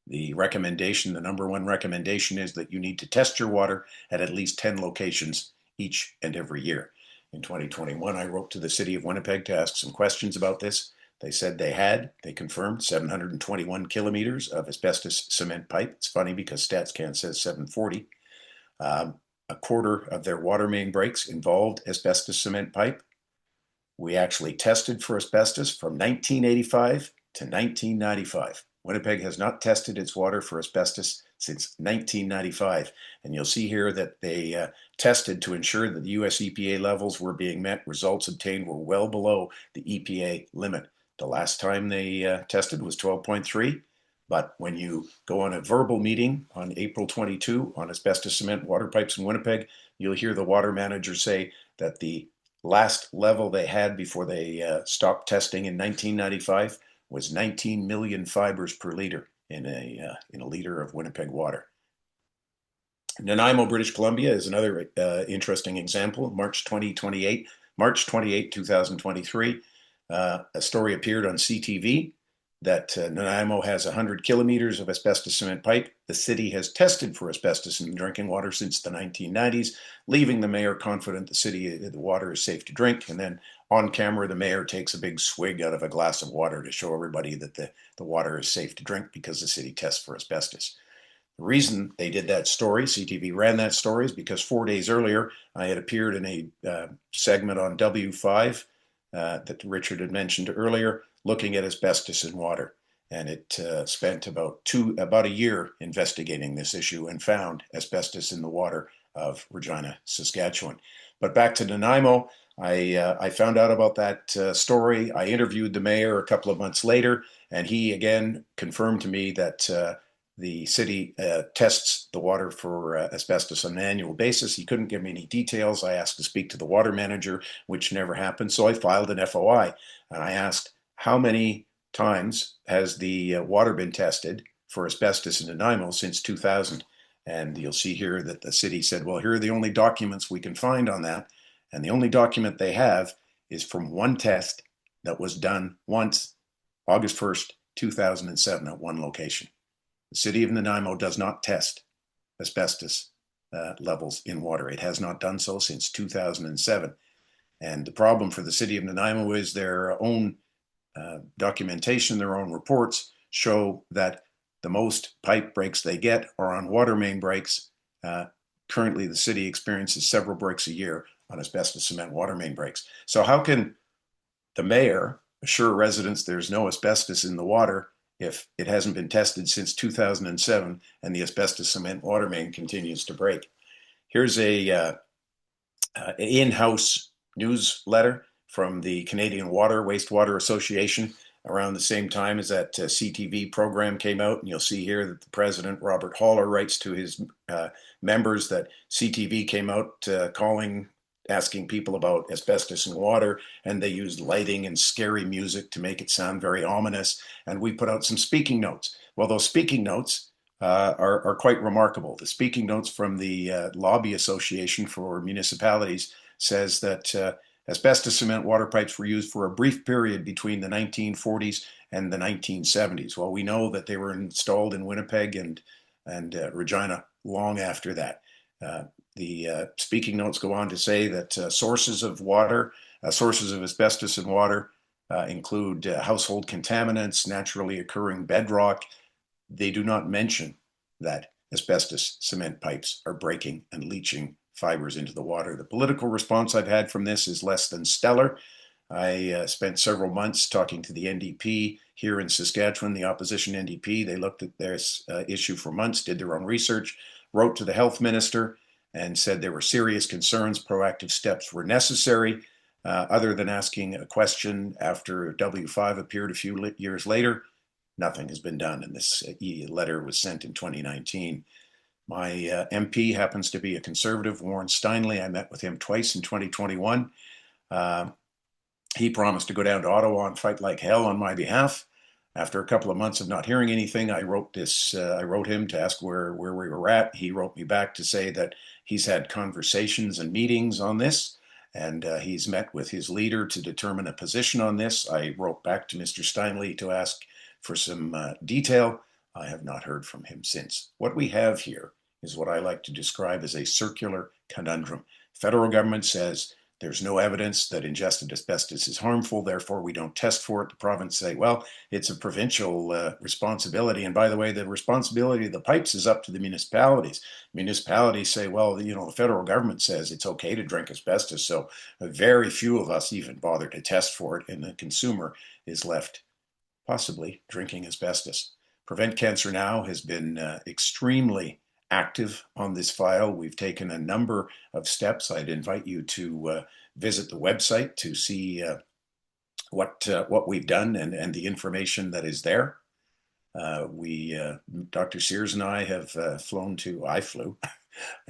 The recommendation, the number one recommendation, is that you need to test your water at least 10 locations each and every year. In 2021, I wrote to the City of Winnipeg to ask some questions about this. They said they confirmed 721 kilometers of asbestos cement pipe. It's funny because StatsCan says 740. A quarter of their water main breaks involved asbestos cement pipe. We actually tested for asbestos from 1985 to 1995. Winnipeg has not tested its water for asbestos since 1995. And you'll see here that they tested to ensure that the US EPA levels were being met. Results obtained were well below the EPA limit. The last time they tested was 12.3. But when you go on a verbal meeting on April 22 on asbestos cement water pipes in Winnipeg, you'll hear the water manager say that the last level they had before they stopped testing in 1995 was 19 million fibres per liter in a liter of Winnipeg water. Nanaimo, British Columbia is another interesting example. March 28, 2023, a story appeared on CTV that Nanaimo has 100 kilometers of asbestos cement pipe. The city has tested for asbestos in drinking water since the 1990s, leaving the mayor confident the water is safe to drink. And then on camera, the mayor takes a big swig out of a glass of water to show everybody that the water is safe to drink because the city tests for asbestos. The reason they did that story, CTV ran that story, is because 4 days earlier, I had appeared in a segment on W5 that Richard had mentioned earlier, looking at asbestos in water. And it spent about a year investigating this issue and found asbestos in the water of Regina, Saskatchewan. But back to Nanaimo, I found out about that story. I interviewed the mayor a couple of months later, and he again confirmed to me that the city tests the water for asbestos on an annual basis. He couldn't give me any details. I asked to speak to the water manager, which never happened. So I filed an FOI, and I asked, how many times has the water been tested for asbestos in Nanaimo since 2000? And you'll see here that the city said, well, here are the only documents we can find on that. And the only document they have is from one test that was done once, August 1st, 2007, at one location. The city of Nanaimo does not test asbestos levels in water. It has not done so since 2007. And the problem for the city of Nanaimo is their own documentation, their own reports show that the most pipe breaks they get are on water main breaks. Currently, the city experiences several breaks a year on asbestos cement water main breaks. So how can the mayor assure residents there's no asbestos in the water if it hasn't been tested since 2007 and the asbestos cement water main continues to break? Here's a in-house newsletter from the Canadian Wastewater Association around the same time as that CTV program came out. And you'll see here that the president, Robert Holler, writes to his members that CTV came out asking people about asbestos in water, and they used lighting and scary music to make it sound very ominous. And we put out some speaking notes. Well, those speaking notes are quite remarkable. The speaking notes from the Lobby Association for Municipalities says that asbestos cement water pipes were used for a brief period between the 1940s and the 1970s. Well, we know that they were installed in Winnipeg and Regina long after that. The speaking notes go on to say that sources of asbestos in water include household contaminants, naturally occurring bedrock. They do not mention that asbestos cement pipes are breaking and leaching fibers into the water. The political response I've had from this is less than stellar. I spent several months talking to the NDP here in Saskatchewan, the opposition NDP. They looked at this issue for months, did their own research, wrote to the health minister, and said there were serious concerns, proactive steps were necessary. Other than asking a question after W5 appeared a few years later, nothing has been done. And this letter was sent in 2019. My MP happens to be a conservative, Warren Steinley. I met with him twice in 2021. He promised to go down to Ottawa and fight like hell on my behalf. After a couple of months of not hearing anything, I wrote him to ask where we were at. He wrote me back to say that he's had conversations and meetings on this, and he's met with his leader to determine a position on this. I wrote back to Mr. Steinley to ask for some detail. I have not heard from him since. What we have here is what I like to describe as a circular conundrum. Federal government says there's no evidence that ingested asbestos is harmful, therefore we don't test for it. The province say, well, it's a provincial responsibility. And by the way, the responsibility of the pipes is up to the municipalities. Municipalities say, well, the federal government says it's okay to drink asbestos. So very few of us even bother to test for it, and the consumer is left possibly drinking asbestos. Prevent Cancer Now has been extremely active on this file. We've taken a number of steps. I'd invite you to visit the website to see what we've done and the information that is there. Dr. Sears and I have I flew,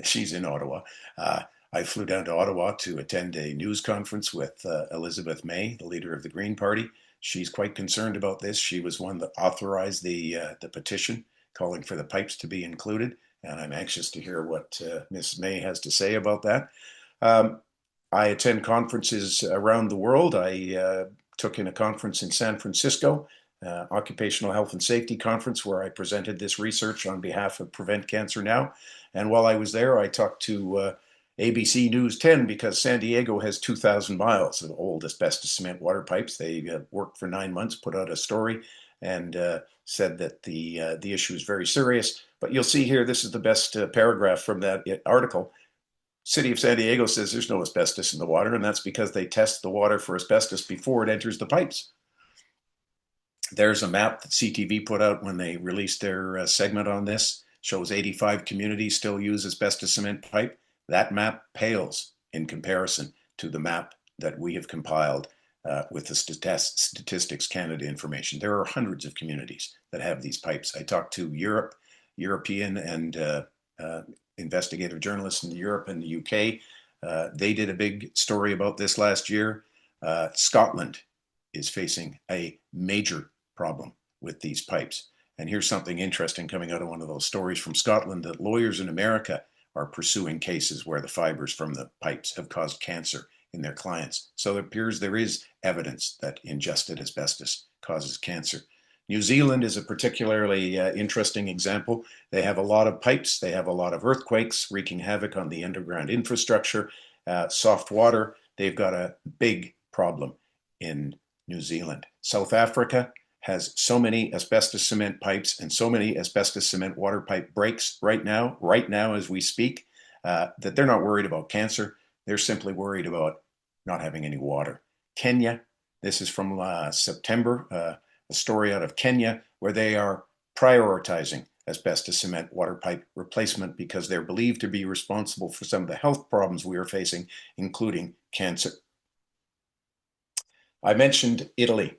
she's in Ottawa. I flew down to Ottawa to attend a news conference with Elizabeth May, the leader of the Green Party. She's quite concerned about this. She was one that authorized the petition calling for the pipes to be included, and I'm anxious to hear what Ms. May has to say about that. I attend conferences around the world. I took in a conference in San Francisco, Occupational Health and Safety Conference, where I presented this research on behalf of Prevent Cancer Now. And while I was there, I talked to ABC News 10 because San Diego has 2,000 miles of old asbestos cement water pipes. They worked for 9 months, put out a story, and said that the issue is very serious. But you'll see here, this is the best paragraph from that article. City of San Diego says there's no asbestos in the water, and that's because they test the water for asbestos before it enters the pipes. There's a map that CTV put out when they released their segment on this. Shows 85 communities still use asbestos cement pipe. That map pales in comparison to the map that we have compiled with the Statistics Canada information. There are hundreds of communities that have these pipes. I talked to European and investigative journalists in Europe and the UK. They did a big story about this last year. Scotland is facing a major problem with these pipes. And here's something interesting coming out of one of those stories from Scotland, that lawyers in America are pursuing cases where the fibers from the pipes have caused cancer in their clients. So it appears there is evidence that ingested asbestos causes cancer. New Zealand is a particularly interesting example. They have a lot of pipes. They have a lot of earthquakes wreaking havoc on the underground infrastructure, soft water. They've got a big problem in New Zealand. South Africa has so many asbestos cement pipes and so many asbestos cement water pipe breaks right now as we speak, that they're not worried about cancer. They're simply worried about not having any water. Kenya, this is from September, a story out of Kenya, where they are prioritizing asbestos cement water pipe replacement because they're believed to be responsible for some of the health problems we are facing, including cancer. I mentioned Italy.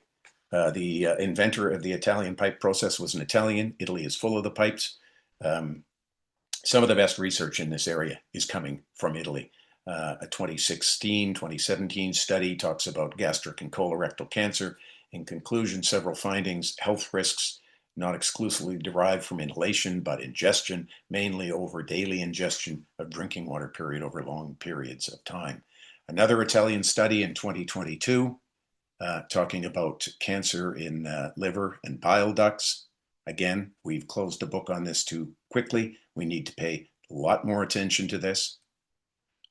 The inventor of the Italian pipe process was an Italian. Italy is full of the pipes. Some of the best research in this area is coming from Italy. A 2016, 2017 study talks about gastric and colorectal cancer. In conclusion, several findings: health risks not exclusively derived from inhalation, but ingestion, mainly over daily ingestion of drinking water, period, over long periods of time. Another Italian study in 2022 talking about cancer in liver and bile ducts. Again, we've closed the book on this too quickly. We need to pay a lot more attention to this.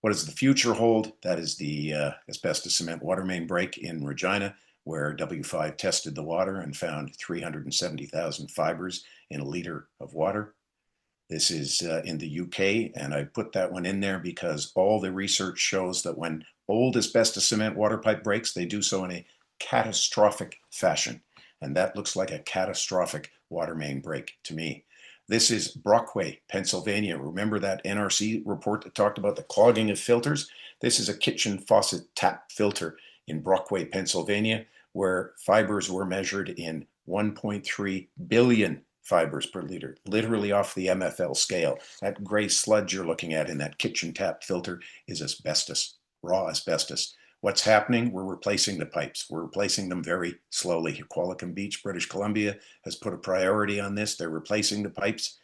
What does the future hold? That is the asbestos cement water main break in Regina, where W5 tested the water and found 370,000 fibres in a liter of water. This is in the UK, and I put that one in there because all the research shows that when old asbestos cement water pipe breaks, they do so in a catastrophic fashion. And that looks like a catastrophic water main break to me. This is Brockway, Pennsylvania. Remember that NRC report that talked about the clogging of filters? This is a kitchen faucet tap filter in Brockway, Pennsylvania, where fibers were measured in 1.3 billion fibers per liter, literally off the MFL scale. That gray sludge you're looking at in that kitchen tap filter is asbestos, raw asbestos. What's happening? We're replacing the pipes. We're replacing them very slowly. Qualicum Beach, British Columbia has put a priority on this. They're replacing the pipes.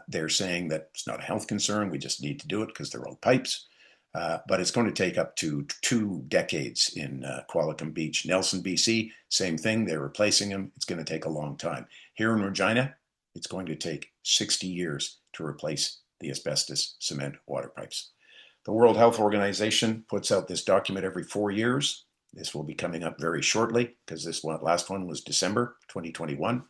They're saying that it's not a health concern. We just need to do it because they're old pipes. But it's going to take up to 2 decades in Qualicum Beach. Nelson, BC, same thing. They're replacing them. It's going to take a long time. Here in Regina, it's going to take 60 years to replace the asbestos cement water pipes. The World Health Organization puts out this document every 4 years. This will be coming up very shortly because this last one was December 2021.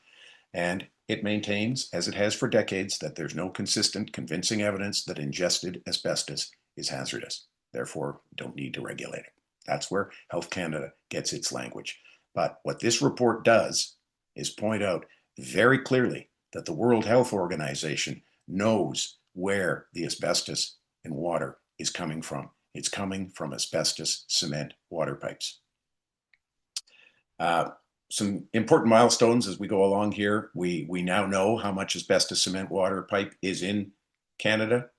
And it maintains, as it has for decades, that there's no consistent, convincing evidence that ingested asbestos is hazardous. Therefore, don't need to regulate it. That's where Health Canada gets its language. But what this report does is point out very clearly that the World Health Organization knows where the asbestos in water is coming from. It's coming from asbestos cement water pipes. Some important milestones as we go along here. We now know how much asbestos cement water pipe is in Canada.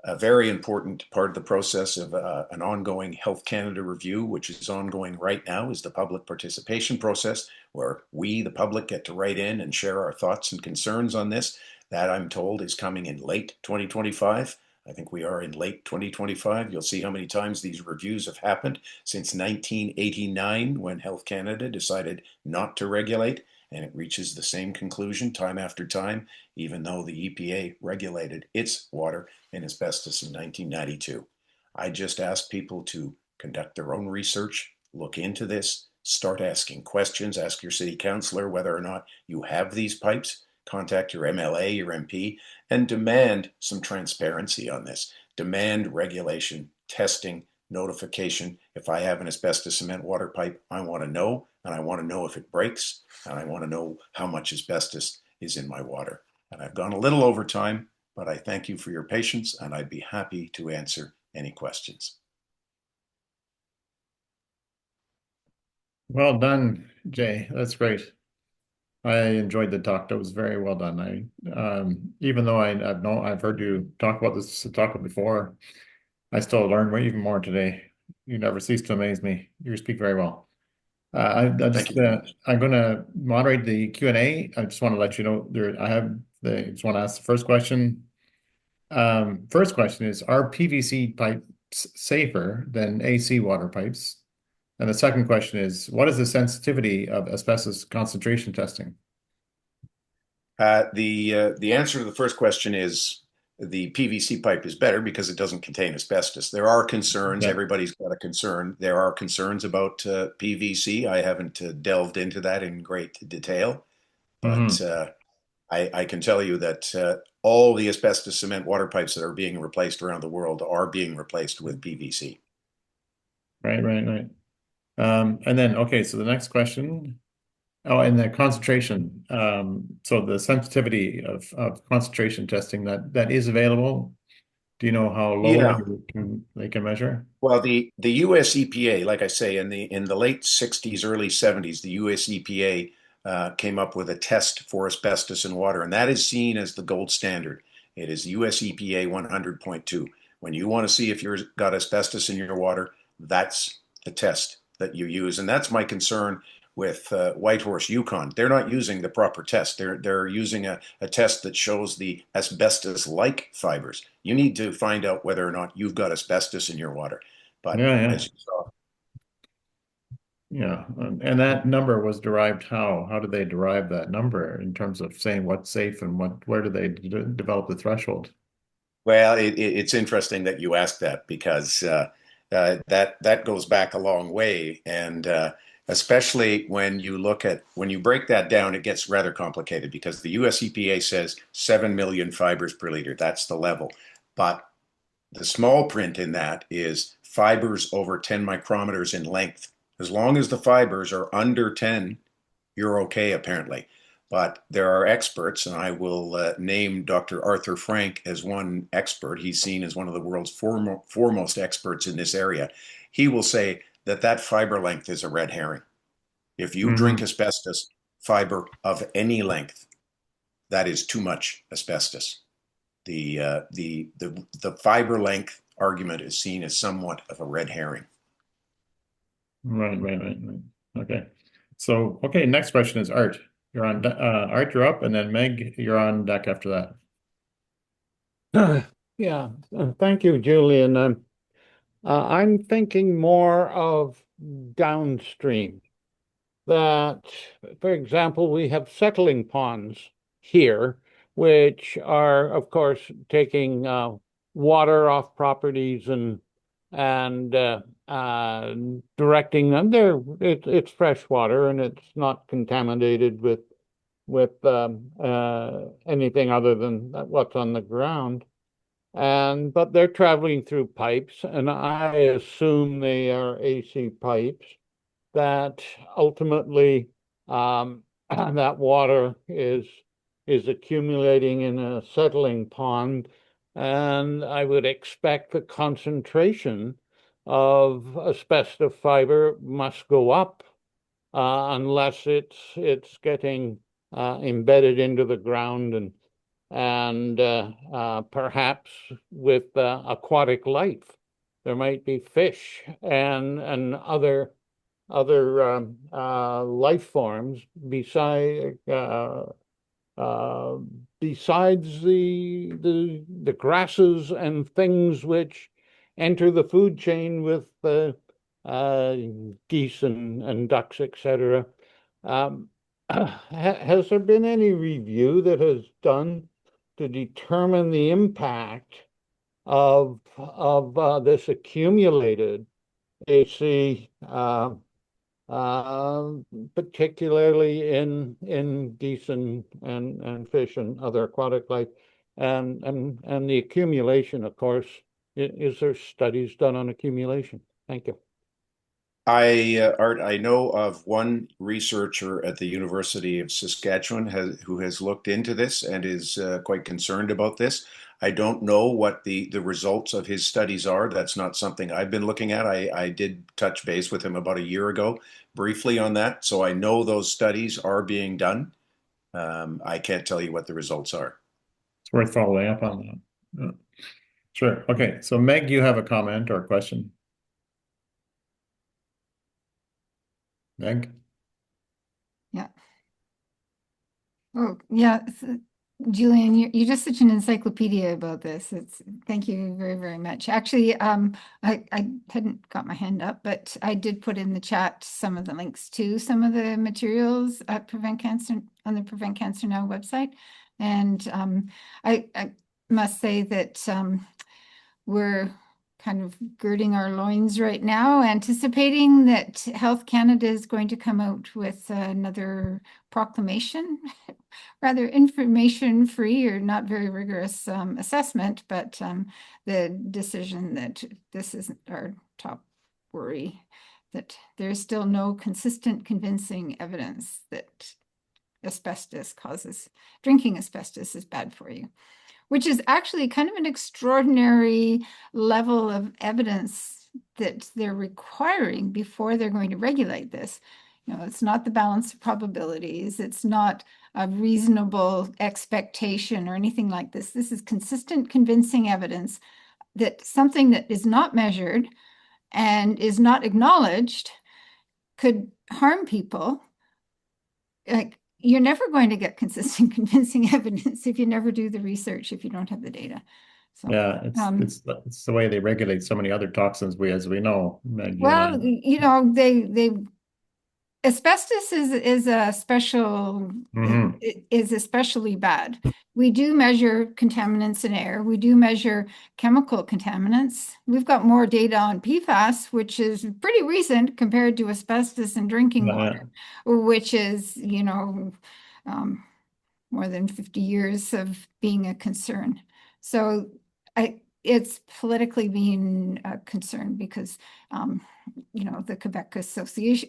A very important part of the process of an ongoing Health Canada review, which is ongoing right now, is the public participation process, where we, the public, get to write in and share our thoughts and concerns on this. That, I'm told, is coming in late 2025. I think we are in late 2025. You'll see how many times these reviews have happened since 1989, when Health Canada decided not to regulate, and it reaches the same conclusion time after time, even though the EPA regulated its water in asbestos in 1992. I just ask people to conduct their own research, look into this, start asking questions, ask your city councillor whether or not you have these pipes, contact your MLA, your MP, and demand some transparency on this. Demand regulation, testing, notification. If I have an asbestos cement water pipe, I want to know, and I want to know if it breaks, and I want to know how much asbestos is in my water. And I've gone a little over time, but I thank you for your patience, and I'd be happy to answer any questions. Well done, Jay. That's great. I enjoyed the talk. That was very well done. Even though I've heard you talk about this talk before, I still learned even more today. You never cease to amaze me. You speak very well. Thank you very much. I'm going to moderate the Q&A. I just want to let you know I just want to ask the first question. First question is, are PVC pipes safer than AC water pipes? And the second question is, what is the sensitivity of asbestos concentration testing? The answer to the first question is the PVC pipe is better because it doesn't contain asbestos. There are concerns. Yeah. Everybody's got a concern. There are concerns about PVC. I haven't delved into that in great detail, but Hmm. I can tell you that all the asbestos cement water pipes that are being replaced around the world are being replaced with PVC. Right. And then, okay, so the next question. Oh, and the concentration. So the sensitivity of concentration testing that is available. Do you know how low Yeah. they can measure? Well, the US EPA, like I say, in the late 60s, early 70s, the US EPA came up with a test for asbestos in water, and that is seen as the gold standard. It is US EPA 100.2. When you want to see if you've got asbestos in your water, that's the test that you use, and that's my concern with Whitehorse Yukon. They're not using the proper test. They're using a test that shows the asbestos-like fibers. You need to find out whether or not you've got asbestos in your water. But Yeah. as you saw, Yeah. And that number was derived how? How did they derive that number in terms of saying what's safe and where do they develop the threshold? well, it's interesting that you asked that because that goes back a long way, and especially when you break that down, it gets rather complicated because the US EPA says 7 million fibers per liter. That's the level, but The small print in that is fibers over 10 micrometers in length. As long as the fibers are under 10, you're okay, apparently. But there are experts, and I will name Dr. Arthur Frank as one expert. He's seen as one of the world's foremost experts in this area. He will say that that fiber length is a red herring. If you drink Hmm. asbestos fiber of any length, that is too much asbestos. The fiber length argument is seen as somewhat of a red herring. Right. Okay. So, okay, next question is Art. You're on, Art, you're up, and then Meg, you're on deck after that. Yeah, thank you, Julian. I'm thinking more of downstream. That, for example, we have settling ponds here, which are, of course, taking water off properties and directing them. It's fresh water and it's not contaminated with anything other than what's on the ground. But they're traveling through pipes, and I assume they are AC pipes that ultimately that water is accumulating in a settling pond, and I would expect the concentration of asbestos fiber must go up unless it's getting embedded into the ground and perhaps with aquatic life. There might be fish and other life forms besides the grasses and things which enter the food chain with geese and ducks, etc. Has there been any review that has done to determine the impact of this accumulated AC, particularly in geese and fish and other aquatic life, and the accumulation, of course. Is there studies done on accumulation? Thank you. Art, I know of one researcher at the University of Saskatchewan who has looked into this and is quite concerned about this. I don't know what the results of his studies are. That's not something I've been looking at. I did touch base with him about a year ago briefly on that. So I know those studies are being done. I can't tell you what the results are. It's worth following up on that. Sure. Okay. So, Meg, you have a comment or a question? Meg? Yeah. Oh, yeah. Julian, you're just such an encyclopedia about this. Thank you very, very much. Actually, I hadn't got my hand up, but I did put in the chat some of the links to some of the materials at Prevent Cancer on the Prevent Cancer Now website. And I must say that we're kind of girding our loins right now, anticipating that Health Canada is going to come out with another proclamation, rather information-free or not very rigorous assessment, but the decision that this is our top worry, that there's still no consistent, convincing evidence that drinking asbestos is bad for you, which is actually kind of an extraordinary level of evidence that they're requiring before they're going to regulate this. You know, it's not the balance of probabilities. It's not a reasonable expectation or anything like this. This is consistent, convincing evidence that something that is not measured and is not acknowledged could harm people. Like, you're never going to get consistent, convincing evidence if you never do the research, if you don't have the data. So, Yeah, it's the way they regulate so many other toxins as we know, Meg, you well, know. you know, they asbestos is a special Hmm. is especially bad. We do measure contaminants in air. We do measure chemical contaminants. We've got more data on PFAS, which is pretty recent compared to asbestos in drinking Yeah. water, which is, you know, more than 50 years of being a concern. So it's politically being a concern because, you know, the Quebec Association,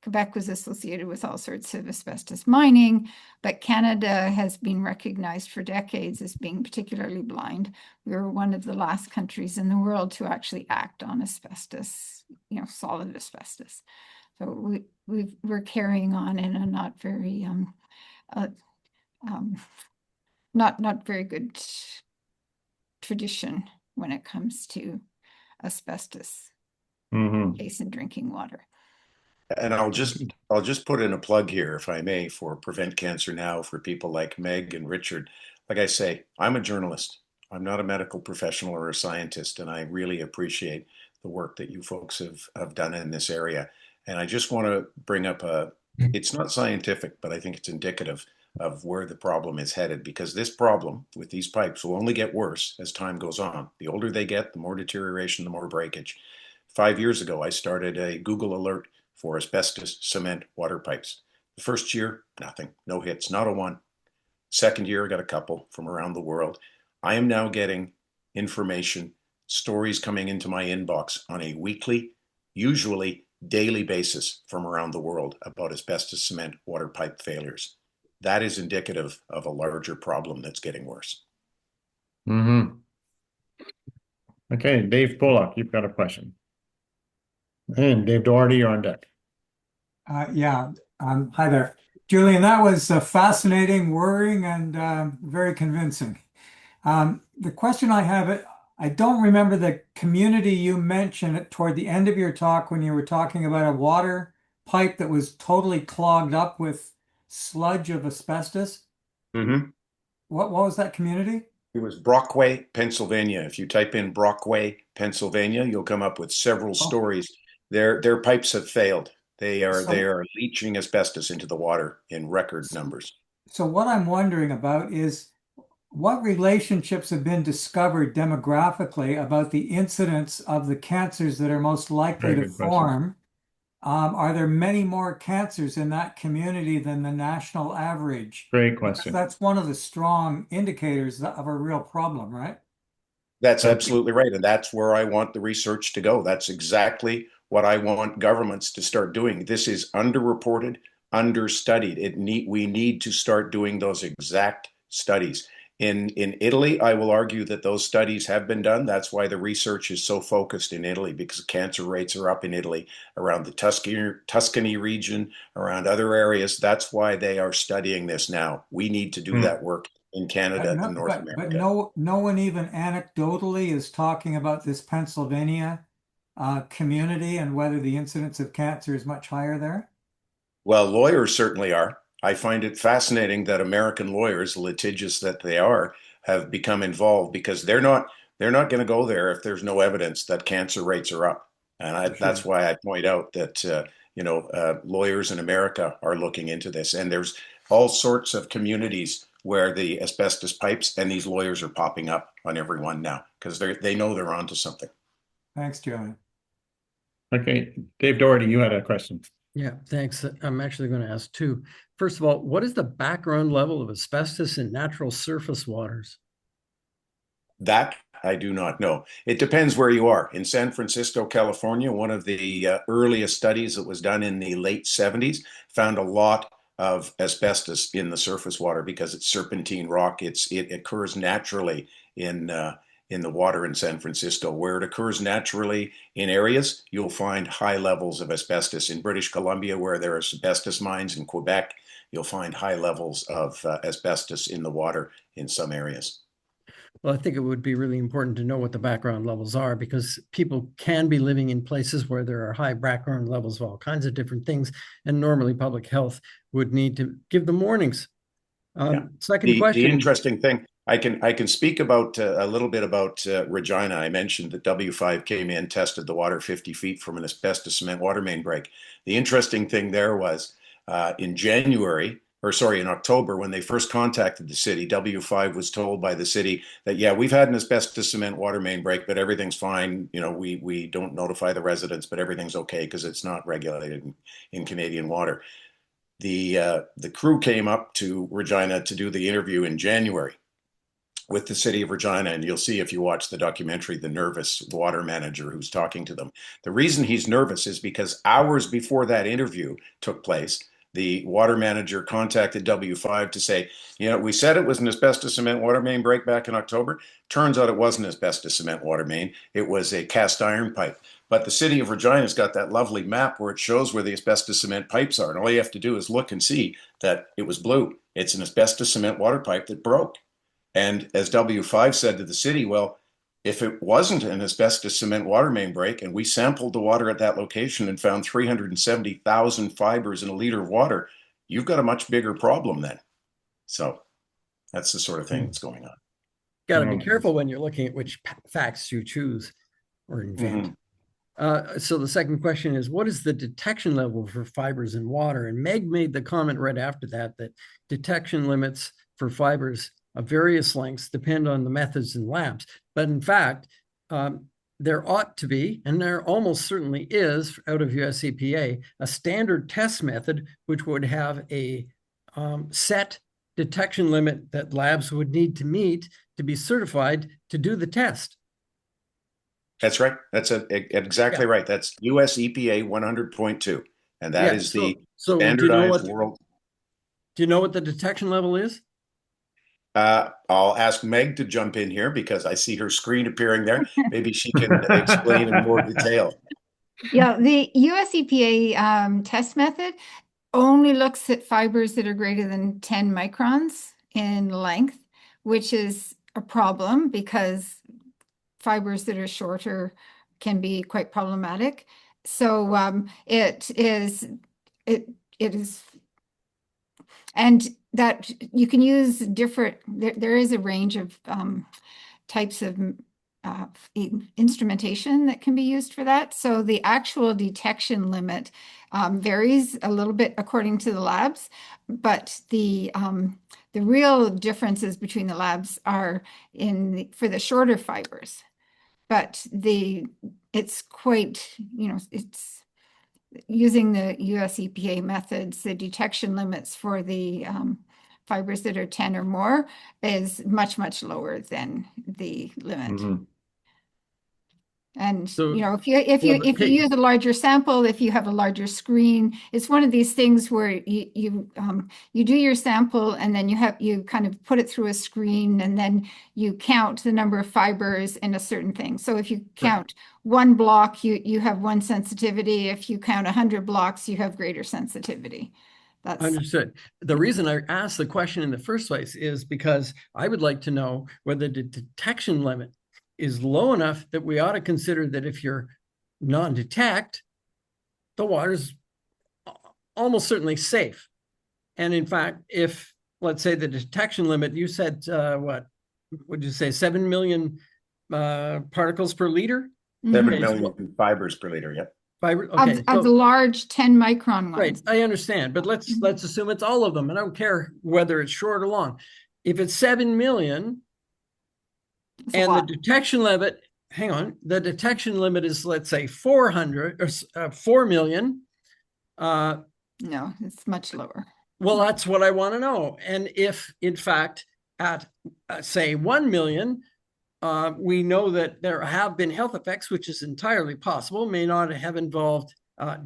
Quebec was associated with all sorts of asbestos mining, but Canada has been recognized for decades as being particularly blind. We were one of the last countries in the world to actually act on asbestos, you know, solid asbestos. So we're carrying on in a not very not very good tradition when it comes to asbestos case in drinking water. And I'll just put in a plug here, if I may, for Prevent Cancer Now for people like Meg and Richard. Like I say, I'm a journalist. I'm not a medical professional or a scientist, and I really appreciate the work that you folks have done in this area. And I just want to bring up it's not scientific, but I think it's indicative of where the problem is headed, because this problem with these pipes will only get worse as time goes on. The older they get, the more deterioration, the more breakage. 5 years ago, I started a Google alert for asbestos-cement water pipes. The first year, nothing, no hits, not a one. Second year, I got a couple from around the world. I am now getting information, stories coming into my inbox on a weekly, usually daily basis from around the world about asbestos-cement water pipe failures. That is indicative of a larger problem that's getting worse. Okay, Dave Pollock, you've got a question. And Dave Doherty, you're on deck. Yeah, hi there. Julian, that was fascinating, worrying, and very convincing. The question I have, I don't remember the community you mentioned toward the end of your talk when you were talking about a water pipe that was totally clogged up with sludge of asbestos. What was that community? It was Brockway, Pennsylvania. If you type in Brockway, Pennsylvania, you'll come up with several stories. Their pipes have failed. They are leaching asbestos into the water in record numbers. So what I'm wondering about is what relationships have been discovered demographically about the incidence of the cancers that are most likely to form? Are there many more cancers in that community than the national average? Great question. That's one of the strong indicators of a real problem, right? That's absolutely right. And that's where I want the research to go. That's exactly what I want governments to start doing. This is underreported, understudied. We need to start doing those exact studies. In Italy, I will argue that those studies have been done. That's why the research is so focused in Italy, because cancer rates are up in Italy, around the Tuscany region, around other areas. That's why they are studying this now. We need to do that work in Canada and North America. But no one even anecdotally is talking about this Pennsylvania community and whether the incidence of cancer is much higher there? Well, lawyers certainly are. I find it fascinating that American lawyers, litigious that they are, have become involved, because they're not going to go there if there's no evidence that cancer rates are up. And that's why I point out that lawyers in America are looking into this, and there's all sorts of communities where the asbestos pipes and these lawyers are popping up on everyone now, because they know they're onto something. Thanks, Julian. Okay, Dave Doherty, you had a question. Yeah, thanks. I'm actually going to ask two. First of all, what is the background level of asbestos in natural surface waters? That I do not know. It depends where you are. In San Francisco, California, one of the earliest studies that was done in the late 70s found a lot of asbestos in the surface water because it's serpentine rock. It occurs naturally in the water in San Francisco. Where it occurs naturally in areas, you'll find high levels of asbestos. In British Columbia, where there are asbestos mines, in Quebec, you'll find high levels of asbestos in the water in some areas. Well, I think it would be really important to know what the background levels are, because people can be living in places where there are high background levels of all kinds of different things, and normally public health would need to give them warnings. Second question. The interesting thing, I can speak about a little bit about Regina. I mentioned that W5 came in, tested the water 50 feet from an asbestos-cement water main break. The interesting thing there was in October, when they first contacted the city, W5 was told by the city that, yeah, we've had an asbestos-cement water main break, but everything's fine. You know, we don't notify the residents, but everything's okay because it's not regulated in Canadian water. The crew came up to Regina to do the interview in January. with the city of Regina. And you'll see if you watch the documentary, the nervous water manager who's talking to them. The reason he's nervous is because hours before that interview took place, the water manager contacted W5 to say, we said it was an asbestos-cement water main break back in October. Turns out it wasn't asbestos-cement water main. It was a cast iron pipe. But the city of Regina's got that lovely map where it shows where the asbestos-cement pipes are. And all you have to do is look and see that it was blue. It's an asbestos-cement water pipe that broke. And as W5 said to the city, well, if it wasn't an asbestos-cement water main break and we sampled the water at that location and found 370,000 fibres in a liter of water, you've got a much bigger problem then. So that's the sort of thing that's going on. Got to be careful when you're looking at which facts you choose or invent. So the second question is, what is the detection level for fibres in water? And Meg made the comment right after that detection limits for fibres of various lengths depend on the methods and labs. But in fact, there ought to be, and there almost certainly is out of US EPA, a standard test method which would have a set detection limit that labs would need to meet to be certified to do the test. That's right. That's exactly right. That's US EPA 100.2. And that is the standardized world. Do you know what the detection level is? I'll ask Meg to jump in here because I see her screen appearing there. Maybe she can explain in more detail. Yeah, the US EPA test method only looks at fibers that are greater than 10 microns in length, which is a problem because fibers that are shorter can be quite problematic. So it is, and that you can use different, there is a range of types of instrumentation that can be used for that. So the actual detection limit varies a little bit according to the labs, but the real differences between the labs are for the shorter fibers. But it's quite, it's using the US EPA methods, the detection limits for the fibers that are 10 or more is much, much lower than the limit. And So, if you use a larger sample, if you have a larger screen, it's one of these things where you do your sample and then you kind of put it through a screen and then you count the number of fibers in a certain thing. So if you count one block, you have one sensitivity. If you count 100 blocks, you have greater sensitivity. That's understood. The reason I asked the question in the first place is because I would like to know whether the detection limit is low enough that we ought to consider that if you're non-detect, the water's almost certainly safe. And in fact, if, let's say the detection limit, you said, what would you say, 7 million particles per liter? 7 million fibers per liter, yep. Fiber, okay. Of the large 10 micron ones. Right, I understand, but let's assume it's all of them. I don't care whether it's short or long. If it's 7 million, and the detection limit, the detection limit is, let's say, 400 or 4 million. No, it's much lower. Well, that's what I want to know. And if, in fact, at, say, 1 million, we know that there have been health effects, which is entirely possible, may not have involved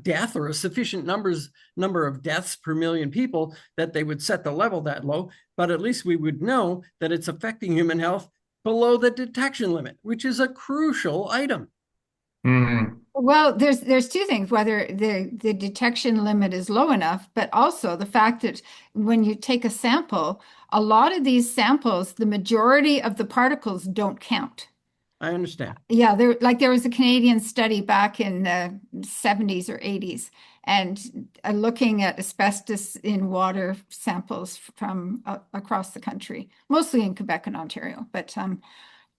death or a sufficient number of deaths per million people that they would set the level that low, but at least we would know that it's affecting human health below the detection limit, which is a crucial item. Well, there's two things, whether the detection limit is low enough, but also the fact that when you take a sample, a lot of these samples, the majority of the particles don't count. I understand. Yeah, there was a Canadian study back in the 70s or 80s, and looking at asbestos in water samples from across the country, mostly in Quebec and Ontario. But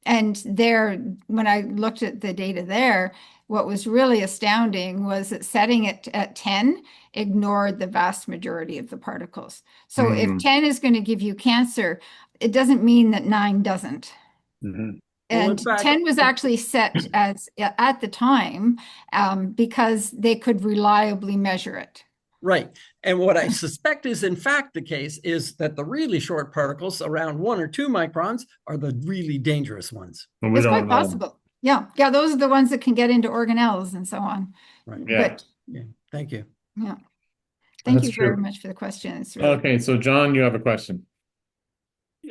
and there, when I looked at the data there, what was really astounding was that setting it at 10 ignored the vast majority of the particles. So if 10 is going to give you cancer, it doesn't mean that 9 doesn't. And well, 10 was actually set as at the time because they could reliably measure it. Right. And what I suspect is in fact the case is that the really short particles around 1 or 2 microns are the really dangerous ones. Well, we It's quite don't know. possible. Yeah. Yeah. Those are the ones that can get into organelles and so on. Right. Yeah. But Yeah. Thank you. yeah. Thank That's you very true. much for the question. It's really Okay, so John, you have a question.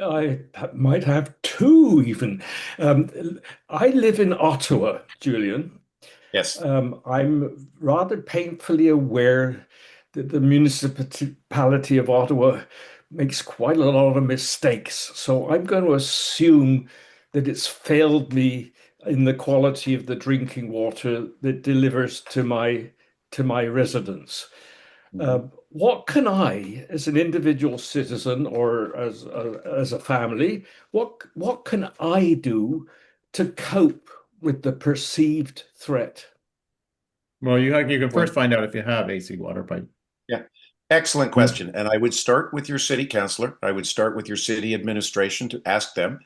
I might have two even. Um, I live in Ottawa, Julian. Yes. I'm rather painfully aware that the municipality of Ottawa makes quite a lot of mistakes. So I'm going to assume that it's failed me in the quality of the drinking water that delivers to my residents. What can I, as an individual citizen or as a family, what can I do to cope with the perceived threat? Well, you can Well, first find out if you have AC water pipe. yeah. Excellent question. And I would start with your city councillor. I would start with your city administration to ask them,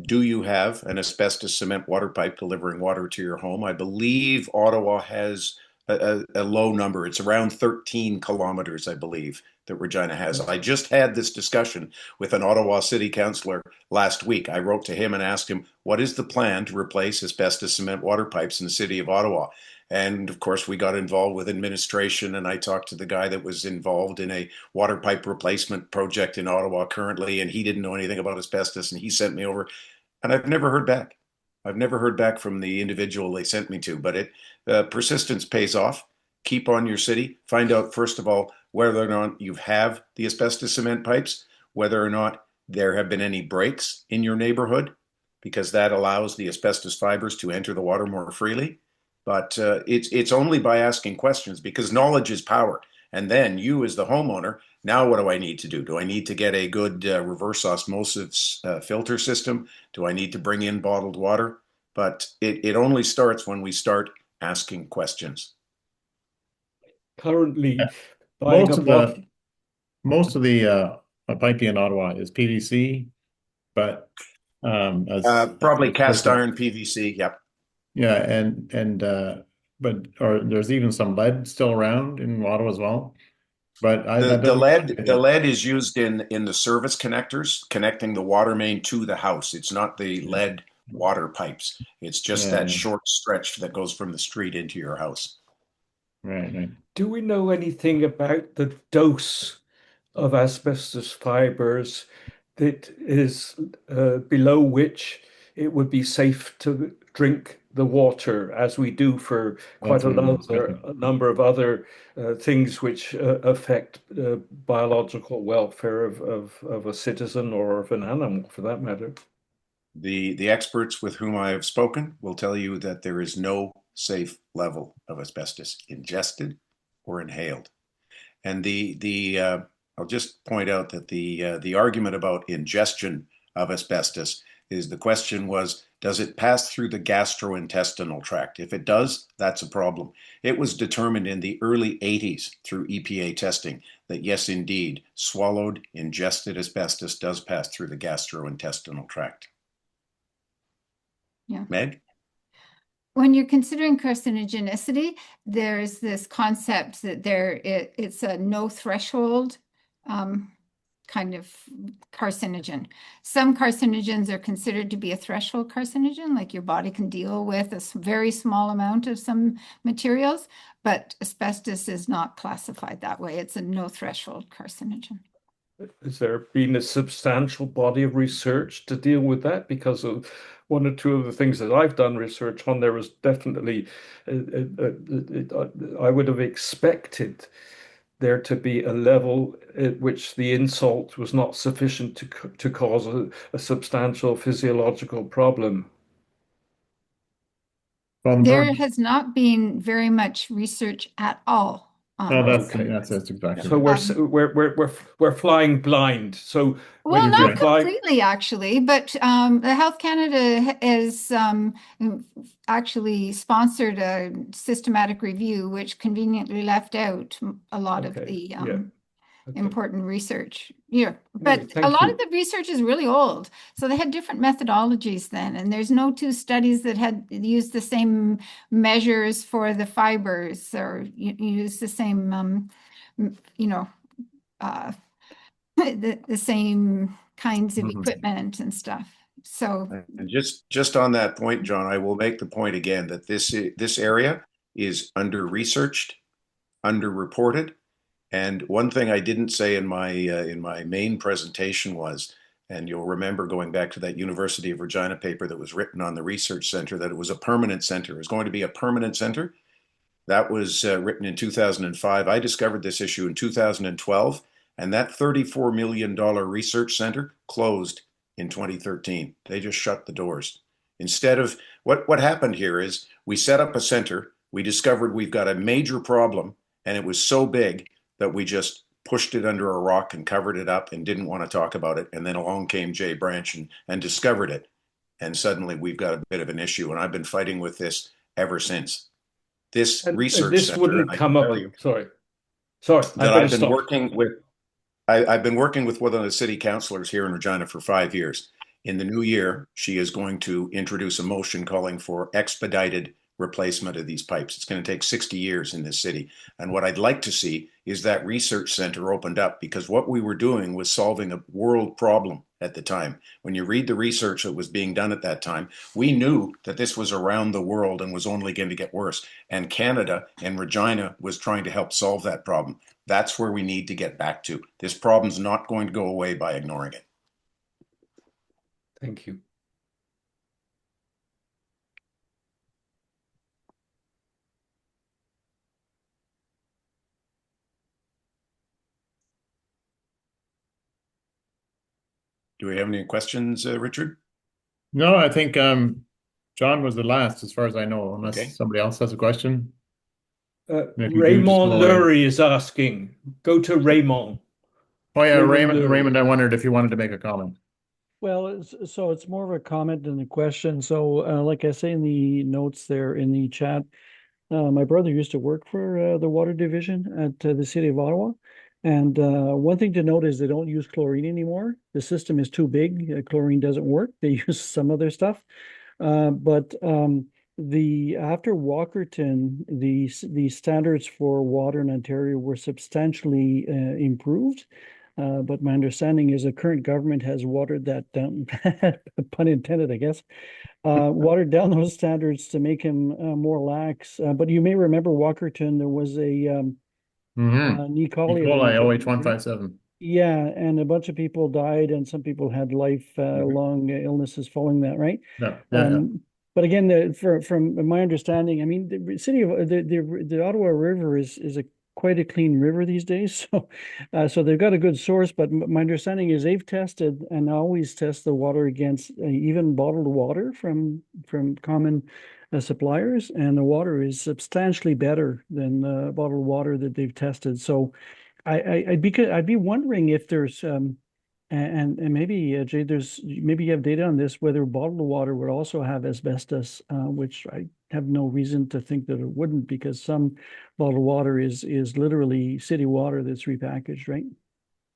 do you have an asbestos cement water pipe delivering water to your home? I believe Ottawa has a low number. It's around 13 kilometers, I believe, that Regina has. I just had this discussion with an Ottawa city councillor last week. I wrote to him and asked him, what is the plan to replace asbestos cement water pipes in the city of Ottawa? And of course, we got involved with administration, and I talked to the guy that was involved in a water pipe replacement project in Ottawa currently, and he didn't know anything about asbestos, and he sent me over, and I've never heard back. I've never heard back from the individual they sent me to, but persistence pays off. Keep on your city. Find out, first of all, whether or not you have the asbestos cement pipes, whether or not there have been any breaks in your neighborhood, because that allows the asbestos fibers to enter the water more freely. But it's only by asking questions, because knowledge is power. And then you, as the homeowner, now what do I need to do? Do I need to get a good reverse osmosis filter system? Do I need to bring in bottled water? But it only starts when we start asking questions. Currently, buying Most a of bottle. the most of the piping in Ottawa is PVC, but Probably cast iron PVC. Yep. yeah, but or there's even some lead still around in Ottawa as well. But that The doesn't. lead is used in the service connectors connecting the water main to the house. It's not the lead water pipes. It's just Yeah, that yeah. short stretch that goes from the street into your house. Right. Do we know anything about the dose of asbestos fibers that is below which it would be safe to drink the water, as we do for quite That's what we're discussing. a number of other things which affect biological welfare of a citizen or of an animal, for that matter? The experts with whom I have spoken will tell you that there is no safe level of asbestos ingested or inhaled. And I'll just point out that the argument about ingestion of asbestos is, the question was, does it pass through the gastrointestinal tract? If it does, that's a problem. It was determined in the early 80s through EPA testing that yes, indeed, swallowed, ingested asbestos does pass through the gastrointestinal tract. Yeah. Meg? When you're considering carcinogenicity, there's this concept that it's a no threshold kind of carcinogen. Some carcinogens are considered to be a threshold carcinogen, like your body can deal with a very small amount of some materials, but asbestos is not classified that way. It's a no threshold carcinogen. Has there been a substantial body of research to deal with that? Because of one or two of the things that I've done research on, there was definitely, I would have expected there to be a level at which the insult was not sufficient to cause a substantial physiological problem. There has not been very much research at all. No, Okay. that's exactly So right. we're flying blind. So Well, when not we fly, completely, actually, but the Health Canada has actually sponsored a systematic review, which conveniently left out a lot of the yeah. Okay. important research. Yeah, Anyway, but a thank lot you. of the research is really old. So they had different methodologies then, and there's no two studies that had used the same measures for the fibers or used the same you know, uh, the same kinds of equipment and stuff. So, And just on that point, John, I will make the point again that this area is under-researched, under-reported. And one thing I didn't say in my main presentation was, and you'll remember going back to that University of Regina paper that was written on the research center, that it was a permanent center. It was going to be a permanent center. That was written in 2005. I discovered this issue in 2012, and that $34 million research center closed in 2013. They just shut the doors. Instead of what happened here is we set up a center, we discovered we've got a major problem, and it was so big that we just pushed it under a rock and covered it up and didn't want to talk about it. And then along came Jay Branch and discovered it. And suddenly we've got a bit of an issue. And I've been fighting with this ever since. This research this center, wouldn't I come can up. tell you Sorry, that I've been working with. I've been working with one of the city councilors here in Regina for 5 years. In the new year, she is going to introduce a motion calling for expedited replacement of these pipes. It's going to take 60 years in this city. And what I'd like to see is that research center opened up, because what we were doing was solving a world problem at the time. When you read the research that was being done at that time, we knew that this was around the world and was only going to get worse. And Canada and Regina was trying to help solve that problem. That's where we need to get back to. This problem's not going to go away by ignoring it. Thank you. Do we have any questions, Richard? No, I think John was the last, as far as I know, unless Okay. somebody else has a question. If you do, just Raymond go away. Lurie is asking. Go to Raymond. Oh yeah, Raymond Lurie. Raymond, I wondered if you wanted to make a comment. Well, so it's more of a comment than a question. So, like I say in the notes there in the chat, my brother used to work for the water division at the city of Ottawa. And one thing to note is they don't use chlorine anymore. The system is too big. Chlorine doesn't work. They use some other stuff. But after Walkerton, the standards for water in Ontario were substantially improved. But my understanding is the current government has watered that down, pun intended, I guess, watered down those standards to make him more lax. But you may remember Walkerton, there was a E. coli Coli, event. OH157. Yeah, and a bunch of people died, and some people had lifelong illnesses following that, right? Yeah. But again, from my understanding, I mean, the city of the Ottawa River is quite a clean river these days. So they've got a good source, but my understanding is they've tested and always test the water against even bottled water from common suppliers, and the water is substantially better than bottled water that they've tested. So I'd be wondering if there's and maybe Jay, maybe you have data on this, whether bottled water would also have asbestos, which I have no reason to think that it wouldn't, because some bottled water is literally city water that's repackaged, right?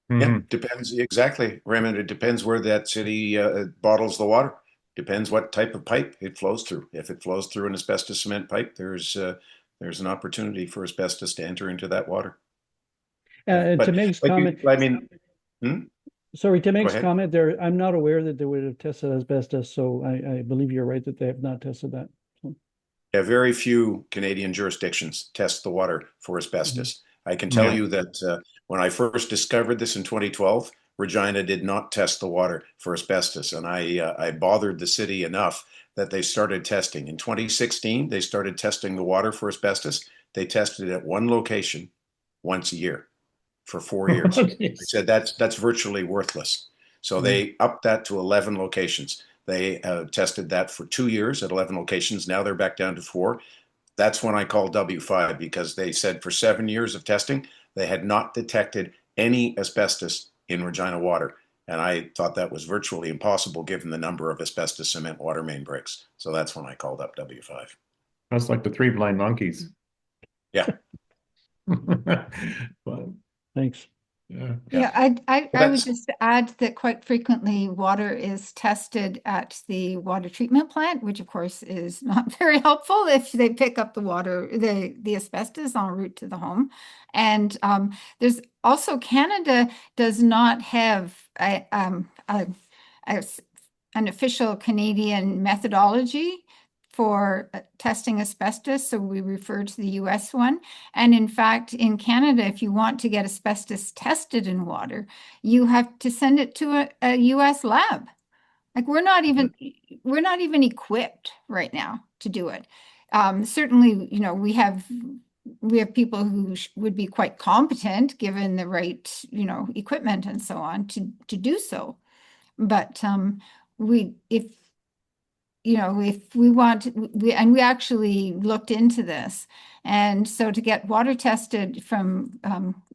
Yeah, depends exactly, Raymond. It depends where that city bottles the water. Depends what type of pipe it flows through. If it flows through an asbestos-cement pipe, there's an opportunity for asbestos to enter into that water. To Meg's comment, sorry, to Meg's comment there, I'm not aware that they would have tested asbestos, so I believe you're right that they have not tested that. So. Yeah, very few Canadian jurisdictions test the water for asbestos. I can tell you that when I first discovered this in 2012, Regina did not test the water for asbestos, and I bothered the city enough that they started testing. In 2016, they started testing the water for asbestos. They tested it at one location once a year for 4 years. They said that's virtually worthless. So they upped that to 11 locations. They tested that for 2 years at 11 locations. Now they're back down to 4. That's when I called W5, because they said for 7 years of testing, they had not detected any asbestos in Regina water. And I thought that was virtually impossible given the number of asbestos-cement water main breaks. So that's when I called up W5. That's like the 3 blind monkeys. Yeah. But Thanks. Yeah. Yeah, I would That's just add that quite frequently water is tested at the water treatment plant, which of course is not very helpful if they pick up the water, the asbestos en route to the home. And there's also Canada does not have a an official Canadian methodology for testing asbestos, so we refer to the US one. And in fact, in Canada, if you want to get asbestos tested in water, you have to send it to a US lab. Like we're not even equipped right now to do it. Certainly, you know, we have people who would be quite competent given the right, you know, equipment and so on to do so. But if you know, if we want, we actually looked into this. And so to get water tested from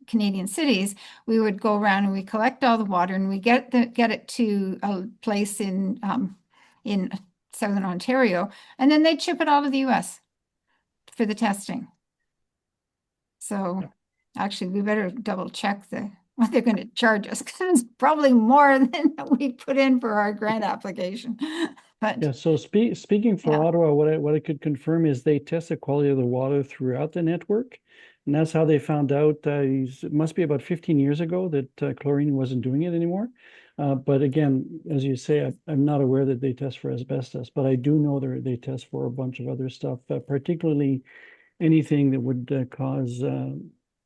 Canadian cities, we would go around and we collect all the water and we get it to a place in Southern Ontario, and then they ship it all to the US for the testing. So actually we better double check what they're going to charge us, because it's probably more than we put in for our grant application. But Yeah, so speaking for Yeah. Ottawa, what I could confirm is they test the quality of the water throughout the network. And that's how they found out, it must be about 15 years ago that chlorine wasn't doing it anymore. But again, as you say, I'm not aware that they test for asbestos, but I do know they test for a bunch of other stuff, particularly anything that would cause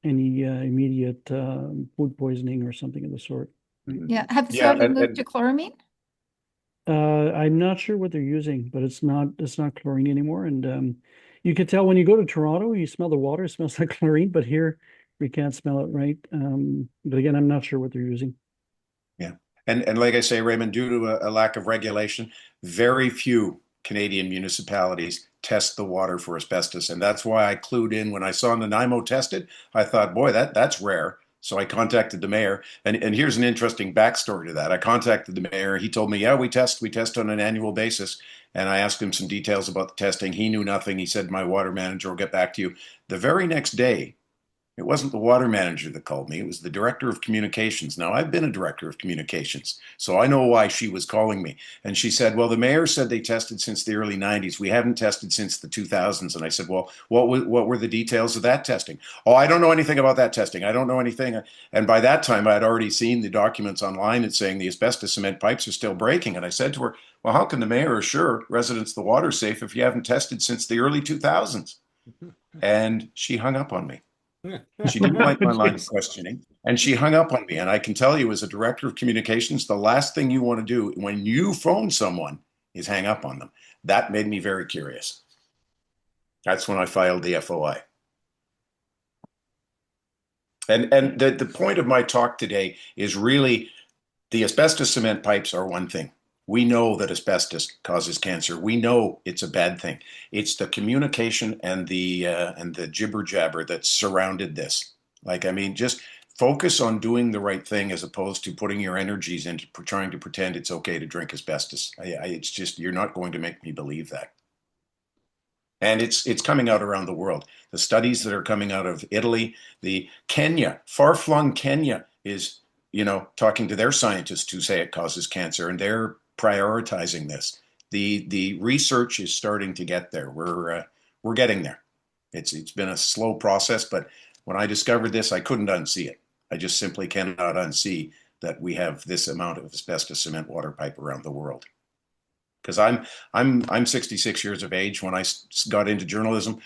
any immediate food poisoning or something of the sort. yeah, have you yeah, ever moved to chloramine? I'm not sure what they're using, but it's not chlorine anymore. And you can tell when you go to Toronto, you smell the water, it smells like chlorine, but here we can't smell it, right? But again, I'm not sure what they're using. yeah. And like I say, Raymond, due to a lack of regulation, very few Canadian municipalities test the water for asbestos. And that's why I clued in when I saw Nanaimo tested. I thought, boy, that's rare. So I contacted the mayor. And here's an interesting backstory to that. I contacted the mayor. He told me, yeah, we test on an annual basis. And I asked him some details about the testing. He knew nothing. He said, my water manager will get back to you. The very next day, it wasn't the water manager that called me. It was the director of communications. Now, I've been a director of communications, so I know why she was calling me. And she said, well, the mayor said they tested since the early 90s. We haven't tested since the 2000s. And I said, well, what were the details of that testing? Oh, I don't know anything about that testing. I don't know anything. And by that time, I had already seen the documents online and saying the asbestos cement pipes are still breaking. And I said to her, well, how can the mayor assure residents the water's safe if you haven't tested since the early 2000s? And she hung up on me. She didn't like my line of questioning, and she hung up on me. And I can tell you, as a director of communications, the last thing you want to do when you phone someone is hang up on them. That made me very curious. That's when I filed the FOI. And the point of my talk today is really the asbestos cement pipes are one thing. We know that asbestos causes cancer. We know it's a bad thing. It's the communication and the jibber jabber that's surrounded this. Like, I mean, just focus on doing the right thing as opposed to putting your energies into trying to pretend it's okay to drink asbestos. It's just, you're not going to make me believe that. And it's coming out around the world. The studies that are coming out of Italy, the Kenya, far-flung Kenya is, you know, talking to their scientists who say it causes cancer, and they're prioritizing this. The research is starting to get there. We're getting there. It's been a slow process, but when I discovered this, I couldn't unsee it. I just simply cannot unsee that we have this amount of asbestos cement water pipe around the world. Because I'm 66 years of age. When I got into journalism,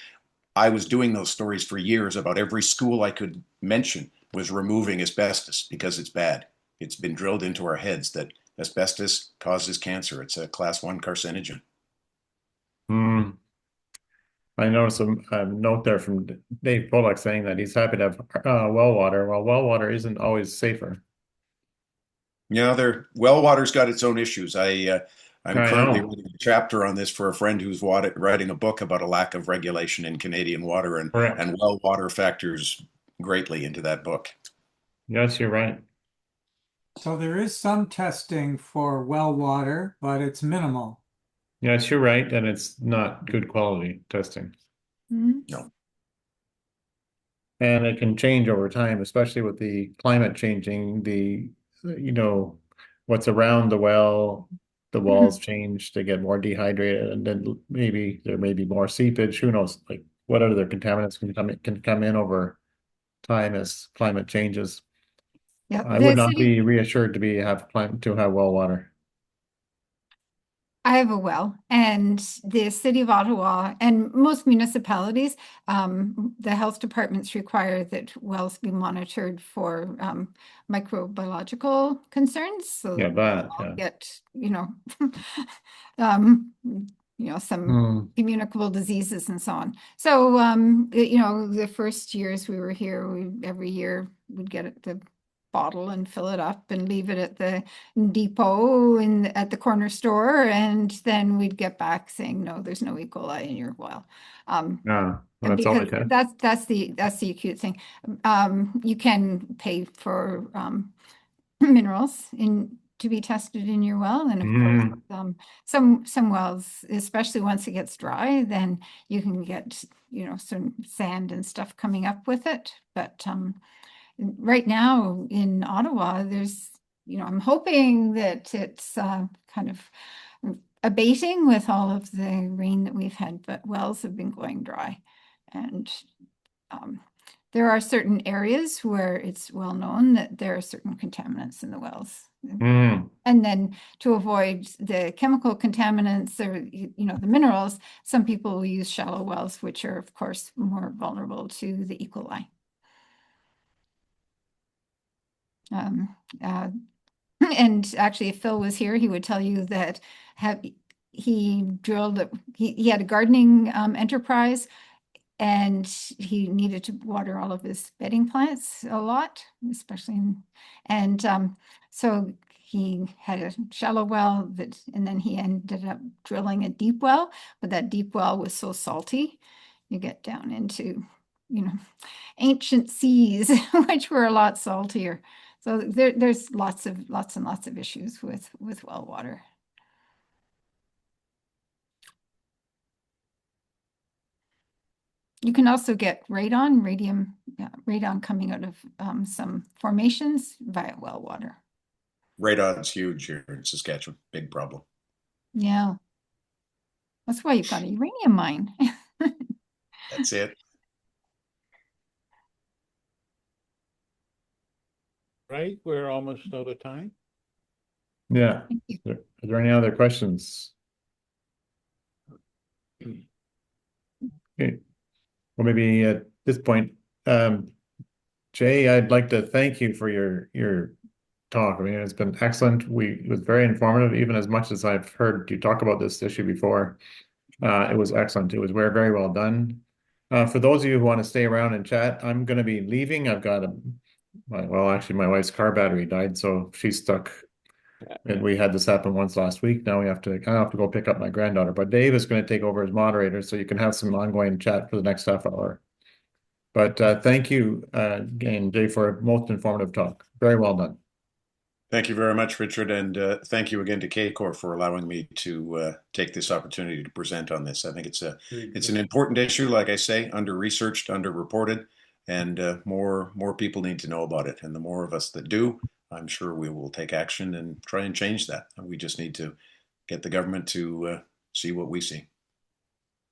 I was doing those stories for years about every school I could mention was removing asbestos because it's bad. It's been drilled into our heads that asbestos causes cancer. It's a class 1 carcinogen. Hmm. I noticed a note there from Dave Pollock saying that he's happy to have well water. Well, well water isn't always safer. You know, well water's got its own issues. I'm I currently know. writing a chapter on this for a friend who's writing a book about a lack of regulation in Canadian water, and Correct. well water factors greatly into that book. Yes, you're right. So there is some testing for well water, but it's minimal. Yes, you're right, and it's not good quality testing. Mhm. No. And it can change over time, especially with the climate changing, what's around the well, the walls change, they get more dehydrated, and then maybe there may be more seepage. Who knows? Like what other contaminants can come in over time as climate changes. Yeah, I would the not city. be reassured to have well water. I have a well, and the city of Ottawa and most municipalities, the health departments require that wells be monitored for microbiological concerns, so Yeah, that we that, all yeah. get, um, some Hmm. communicable diseases and so on. So, the first years we were here, every year we'd get the bottle and fill it up and leave it at the depot at the corner store, and then we'd get back saying, no, there's no E. coli in your well. Yeah, well, And that's all because they test. that's the acute thing. You can pay for minerals to be tested in your well, and of course, Mhm. some wells, especially once it gets dry, then you can get some sand and stuff coming up with it. But right now in Ottawa, I'm hoping that it's kind of abating with all of the rain that we've had, but wells have been going dry. And um, there are certain areas where it's well known that there are certain contaminants in the wells. Mhm. And then to avoid the chemical contaminants or, the minerals, some people will use shallow wells, which are, of course, more vulnerable to the E. coli. Um, uh, and actually, if Phil was here, he would tell you that he drilled, he had a gardening enterprise, and he needed to water all of his bedding plants a lot, and so he had a shallow well and then he ended up drilling a deep well, but that deep well was so salty, you get down into, ancient seas, which were a lot saltier. So there's lots and lots of issues with well water. You can also get radon coming out of some formations via well water. Radon's huge here in Saskatchewan. Big problem. Yeah, that's why you've got a uranium mine. That's it. Right, we're almost out of time. Yeah. Thank you. Are there any other questions? Okay. Well, maybe at this point, Jay, I'd like to thank you for your talk. I mean, it's been excellent. It was very informative, even as much as I've heard you talk about this issue before. It was excellent. It was very well done. For those of you who want to stay around and chat, I'm going to be leaving. I've got actually, my wife's car battery died, so she's stuck. And we had this happen once last week. Now I have to go pick up my granddaughter. But Dave is going to take over as moderator, so you can have some ongoing chat for the next half hour. But thank you again, Jay, for a most informative talk. Very well done. Thank you very much, Richard, and thank you again to CACOR for allowing me to take this opportunity to present on this. I think it's an important issue, like I say, under-researched, under-reported, and more people need to know about it. And the more of us that do, I'm sure we will take action and try and change that. And we just need to get the government to see what we see.